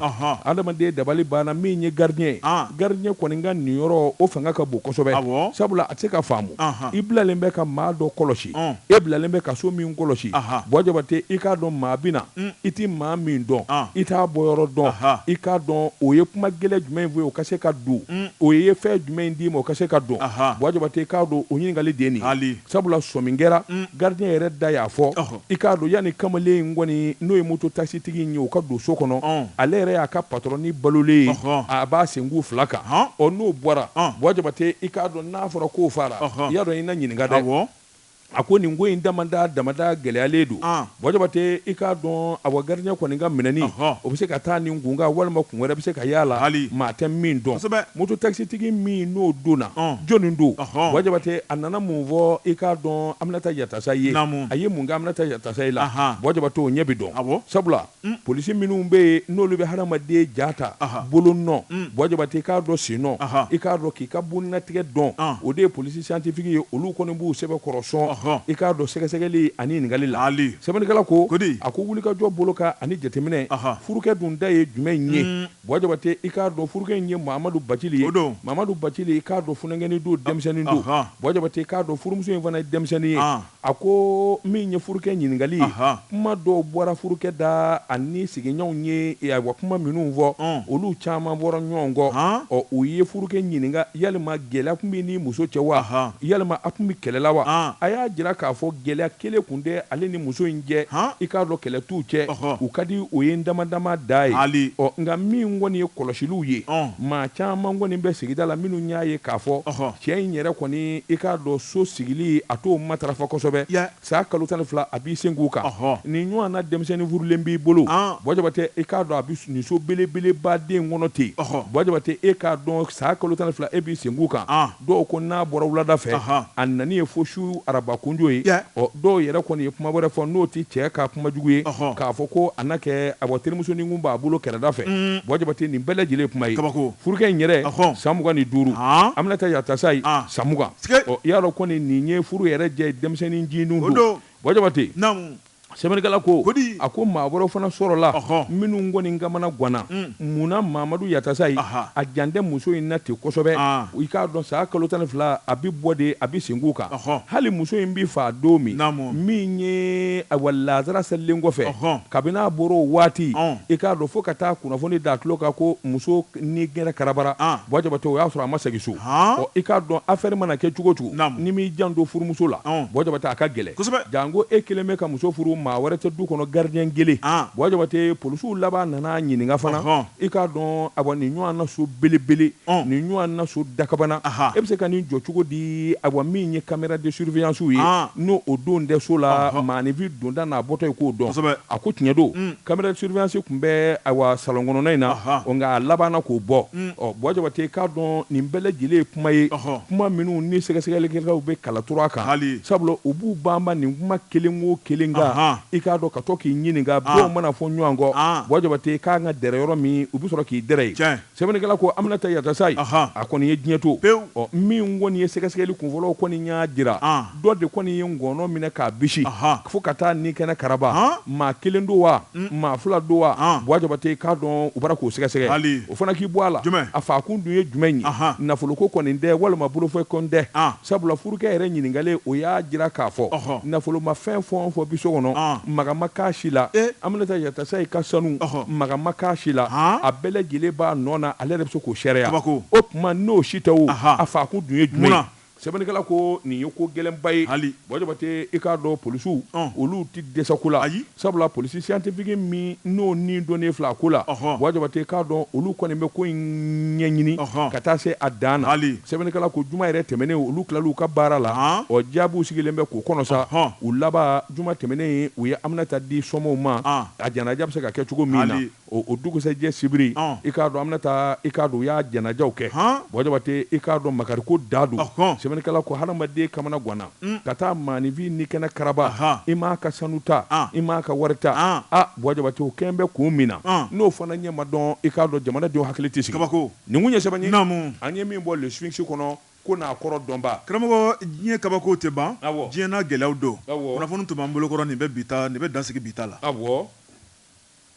min ye gardien kɔni ka nin yɔrɔ o fanga ka bon kosɛbɛ sabula a tɛ se ka faamu i bilalen bɛ ka maa dɔ kɔlɔsi e bilalen bɛ ka so min kɔlɔsi Jabate i k'a dɔn maa bina i tɛ maa min dɔn i t'a bɔyɔrɔ dɔn i k'a dɔn o ye kuma gɛlɛn jumɛn fɔ ye o ka se ka don o ye fɛn jumɛn d'i ma o ka se ka dɔn Jabate i k'a dɔn o ɲininkali de ye nin sabula sɔmi kɛra gardien yɛrɛ da y'a fɔ i k'a dɔn yanni kamalen kɔni n'o ye moto taxi tigi in ye o ka don so kɔnɔ ale yɛrɛ y'a ka patron ni balolen ye a b'a sengu fila kan n'o bɔra Buwa Jabate i k'a dɔn n'a fɔra k'o fara i y'a dɔn i na ɲininka dɛ a ko nin ko in damada gɛlɛyalen don Buwa Jabate i k'a dɔn a wa gardien kɔni ka minɛni o bɛ se ka taa nin kun kan walima kun wɛrɛ bɛ se ka y'a la maa tɛ min dɔn moto taxi tigi min n'o donna jɔnni don Buwa Jabate a nana mun fɔ i k'a dɔn Aminata Yatasa ye a ye mun kɛ Aminata Yatasa ye la Buwa Jabate o ɲɛ bɛ dɔn sabula polisi minnu bɛ yen n'olu bɛ hadamaden ja ta bolo nɔ Buwa Jabate i k'a dɔn sen nɔ i k'a dɔn k'i ka boninatigɛ dɔn o de ye polisi scientifique ye olu kɔni b'u sɛbɛn kɔrɔsɔn i k'a dɔn sɛgɛsɛgɛli ani ɲininkali la sɛbɛnnikɛla ko a ko wulikajɔ bolo ka ani jateminɛ furukɛ dun da ye jumɛn ye Buwa Jabate i k'a dɔn furukɛ in ye Mamadu Bacili ye Mamadu Bacili i k'a dɔn funankɛni don denmisɛnnin don Buwa Jabate i k'a dɔn furumuso in fana ye denmisɛnnin ye a ko min ye furukɛ ɲininkali kuma dɔw bɔra furukɛ da ani sigiɲɔgɔnw ye wa kuma minnu fɔ olu caman bɔra ɲɔgɔn kɔ u ye furukɛ ɲininka yalima gɛlɛya tun bɛ ni muso cɛ wa yalima a tun bɛ kɛlɛ la wa a y'a jira k'a fɔ gɛlɛya kelen tun tɛ ale ni muso in cɛ i k'a dɔn kɛlɛ t'u cɛ u ka di o ye dama dama da ye nka min kɔni ye kɔlɔsiliw ye maa caman kɔni bɛ sigida la minnu y'a ye k'a fɔ cɛ in yɛrɛ kɔni i k'a dɔn so sigili a t'o matarafa kosɛbɛ saa kalo 12 a b'i sen k'u kan nin ɲɔgɔn na denmisɛnnin furulen b'i bolo Buwa Jabate i k'a dɔn a bɛ nin so belebeleba den kɔnɔ ten Buwa Jabate e k'a dɔn saa kalo 12 e b'i sen k'u kan dɔw ko n'a bɔra wulada fɛ a nani ye fo su arabakunjo ye dɔw yɛrɛ kɔni ye kuma wɛrɛ fɔ n'o tɛ cɛ ka kuma jugu ye k'a fɔ ko a na kɛ a bɔ terimusonin kun b'a bolo kɛrɛda fɛ Buwa Jabate nin bɛɛ lajɛlen kuma ye furukɛ in yɛrɛ san 25 Aminata Yatasa ye san 20 i y'a dɔn kɔni nin ye furu yɛrɛ jɛ denmisɛnnin ncinin don Buwa Jabate sɛbɛnnikɛla ko a ko maa wɛrɛw fana sɔrɔla minnu kɔni kamana ganna munna Mamadu Yatasa ye a jan tɛ muso in na ten kosɛbɛ i k'a dɔn saa kalo 12 a bɛ bɔ de a bɛ sen k'u kan hali muso in bɛ faa don min ye wa lazara selilen kɔfɛ kabini a bɔra o waati i k'a dɔn fo ka taa kunnafoni da tulo kan ko muso ni gɛrɛ karabara Buwa Jabate o y'a sɔrɔ a ma segin so i k'a dɔn affaire mana kɛ cogo cogo ni m'i jan don furumuso la Buwa Jabate a ka gɛlɛ janko e kelen bɛ ka muso furu maa wɛrɛ tɛ du kɔnɔ gardien kelen Buwa Jabate polisiw laban nana ɲininka fana i k'a dɔn a nin ɲɔgɔn na so belebele nin ɲɔgɔn na so dakabana e bɛ se ka nin jɔ cogo di a min ye caméra de surveillance ye n'o o don tɛ so la maanifin donda n'a bɔtɔ ye k'o dɔn a ko tiɲɛ don caméra de surveillance tun bɛ salon kɔnɔna in na nka a laban na k'o bɔ Buwa Jabate k'a dɔn nin bɛɛ lajɛlen ye kuma ye kuma minnu ni sɛgɛsɛgɛlikɛlaw bɛ kalatura a kan sabula u b'u banba nin kuma kelen o kelen kan i k'a dɔn ka to k'i ɲininka dɔw mana fɔ ɲɔgɔn kɔ Buwa Jabate k'an ka dɛrɛ yɔrɔ min u bɛ sɔrɔ k'i dɛrɛ ye sɛbɛnnikɛla ko Aminata Yatasa ye a kɔni ye diɲɛ to min kɔni ye sɛgɛsɛgɛli kunfɔlɔw kɔni y'a jira dɔ de kɔni ye ngɔnɔ minɛ k'a bisi fo ka taa ni kɛnɛ karaba maa kelen don wa maa fila don wa Buwa Jabate k'a dɔn u bara k'o sɛgɛsɛgɛ o fana k'i bɔ a la a faakun dun ye jumɛn ye nafoloko kɔni tɛ walima bolofɛ kɔni tɛ sabula furukɛ yɛrɛ ɲininkalen o y'a jira k'a fɔ nafolomafɛn fɛn o fɛn bi so kɔnɔ magama k'a si la Aminata Yatasa ka sanu magama k'a si la a bɛɛ lajɛlen b'a nɔ na ale yɛrɛ bɛ se k'o sariya o tuma n'o si tɛ o a faakun dun ye jumɛn ye sɛbɛnnikɛla ko nin ye ko gɛlɛnba ye Buwa Jabate i k'a dɔn polisiw olu tɛ dɛsɛ ko la sabula polisi scientifique min n'o ni dɔnnen filɛ a ko la Buwa Jabate k'a dɔn olu kɔni bɛ ko in ɲɛɲini ka taa se a dan na sɛbɛnnikɛla ko juma yɛrɛ tɛmɛnen olu tilal'u ka baara la jaabiw sigilen bɛ k'o kɔnɔ sa u laban juma tɛmɛnen u ye Aminata di sɔmɔw ma a janaja bɛ se ka kɛ cogo min na o dugusɛjɛ sibiri i k'a dɔn Aminata i k'a dɔn u y'a janajaw kɛ Buwa Jabate i k'a dɔn makari ko da don sɛbɛnnikɛla ko hadamaden kamana ganna ka taa maanifin ni kɛnɛ karaba i m'a ka sanu ta i m'a ka wari ta Buwa Jabate o kɛn bɛ kun min na n'o fana ɲɛ ma dɔn i k'a dɔn jamanadenw hakili tɛ sigi nin kun ye sɛbɛn ye an ye min bɔ le Sphinx kɔnɔ ko n'a kɔrɔ dɔnba karamɔgɔ diɲɛ kabako tɛ ban diɲɛ n'a gɛlɛyaw don kunnafoni tun b'an bolokɔrɔ nin bɛ dansigi bita la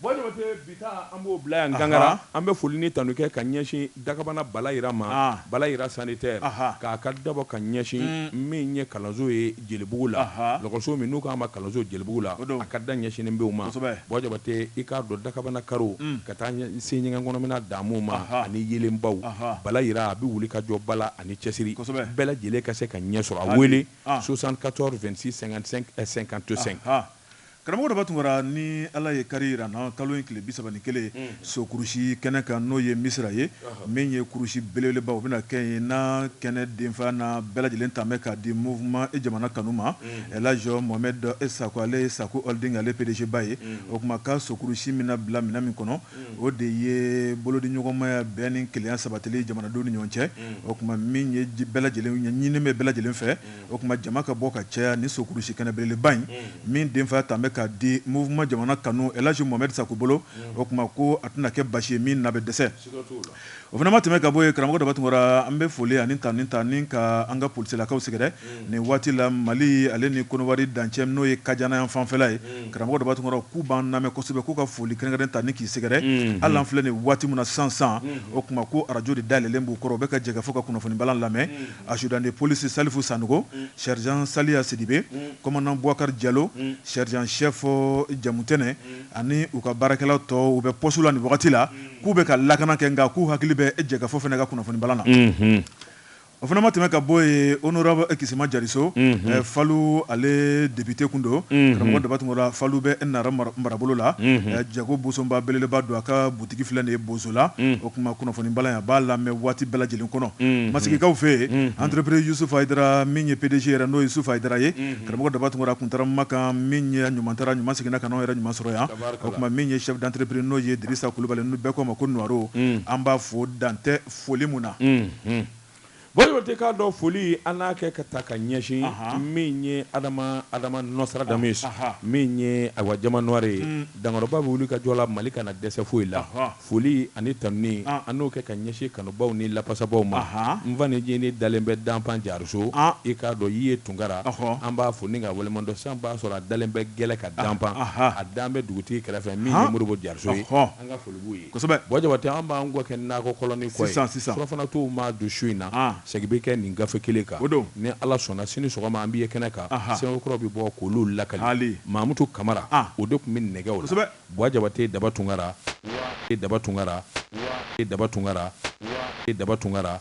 Buwa Jabate bita an b'o bila yan Gangara an bɛ foli ni tanu kɛ ka ɲɛsin Dakabana Bala Yira ma Bala Yira sanitaire k'a ka dabɔ ka ɲɛsin min ye kalanso ye Jelibugu la lɔgɔso min n'u k'a ma kalanso Jelibugu la a ka da ɲɛsinen bɛ o ma bon Jabate i k'a dɔn Dakabana karo ka taa se ɲɛgɛn kɔnɔmina damu ma ani yelenbaw Bala Yira a bɛ wuli ka jɔ bala ani cɛsiri bɛɛ lajɛlen ka se ka ɲɛ sɔrɔ a wele 74 26 55 55 karamɔgɔ dɔ b'a tunkara ni ala ye kari yira na kalo in tile 31 so kurusi kɛnɛ kan n'o ye misira ye min ye kurusi belebeleba o bɛna kɛ ye na kɛnɛ denfa na bɛɛ lajɛlen ta mɛ k'a di mouvement jamana kanu ma Elhadji Mohamed Sako ale ye Sako Holding ale PDG ba ye o kuma ka so kurusi min na bila minɛn min kɔnɔ o de ye bolodiɲɔgɔnmaya bɛn ni kelenya sabatili jamanadenw ni ɲɔgɔn cɛ o kuma min ye bɛɛ lajɛlen ɲinini bɛ bɛɛ lajɛlen fɛ o kuma jama ka bɔ ka caya ni so kurusi kɛnɛ belebeleba in min denfa ta mɛ k'a di mouvement jamana kanu Elhadji Mohamed Sako bolo o kuma ko a tɛna kɛ basi ye min na bɛ dɛsɛ o fana ma tɛmɛ ka bɔ ye karamɔgɔ dɔ b'a tunkara an bɛ foli ani ta ni ka an ka polisilakaw sɛgɛrɛ nin waati la Mali ale ni Konowari dancɛ n'o ye Kajana yan fanfɛla ye karamɔgɔ dɔ b'a tunkara k'u b'an lamɛn kosɛbɛ k'u ka foli kɛrɛnkɛrɛn ta ni k'i sɛgɛrɛ hali an filɛ nin waati min na sisan o kuma ko arajo de dayɛlɛlen b'u kɔrɔ u bɛ ka jɛ ka fɔ ka kunnafoni balan lamɛn adjudant de police Salifu Sanogo sergent Saliya Sidibe commandant Bouakar Diallo sergent chef Jamutɛnɛ ani u ka baarakɛlaw tɔ u bɛ poste la nin wagati la k'u bɛ ka lakana kɛ nka k'u hakili bɛ jɛ ka fɔ fɛnɛ ka kunnafoni balan na o fana ma tɛmɛ ka bɔ ye honorable Kisima Jariso Falu ale député kun don karamɔgɔ dɔ b'a tunkara Falu bɛ Nara marabolo la Jago Bosonba belebeleba don a ka butigi filɛ nin ye Bozola o kuma kunnafoni balan a b'a lamɛn waati bɛɛ lajɛlen kɔnɔ masigikaw fɛ yen entreprise Yusufu Ayidara min ye PDG yɛrɛ n'o ye Yusufu Ayidara ye karamɔgɔ dɔ b'a tunkara kuntara Makan min ye ɲuman seginna ka n'anw yɛrɛ ɲuman sɔrɔ yan o kuma min ye chef d'entreprise n'o ye Dirisa Kulubali n'u bɛɛ ko ma ko Nuwaro an b'a fo dantɛ foli mun na Jabate k'a dɔn foli an n'a kɛ ka taa ka ɲɛsin min ye Adama Nostradamus min ye awa jama noire ye dankɔrɔba bɛ wuli ka jɔ la Mali kana dɛsɛ foyi la foli ani tanuni an n'o kɛ ka ɲɛsin kanubaw ni lapasabaw ma n fa ni jeni dalen bɛ danpan Jariso i k'a dɔn i ye Tunkara an b'a fo ni ka waleɲuman san b'a sɔrɔ a dalen bɛ gɛlɛ ka danpan a dan bɛ dugutigi kɛrɛfɛ min ye Modibo Jariso ye an ka foli b'u ye Jabate an b'an kɔ kɛ nakɔ kɔlɔni kɔ ye surafana t'u ma don su in na segi bɛ kɛ nin gafe kelen kan ni ala sɔnna sini sɔgɔma an bɛ ye kɛnɛ kan sɛbɛnkɔrɔ bɛ bɔ k'olu lakali Mamutu Kamara o de tun bɛ nɛgɛw la Jabate Daba Tunkara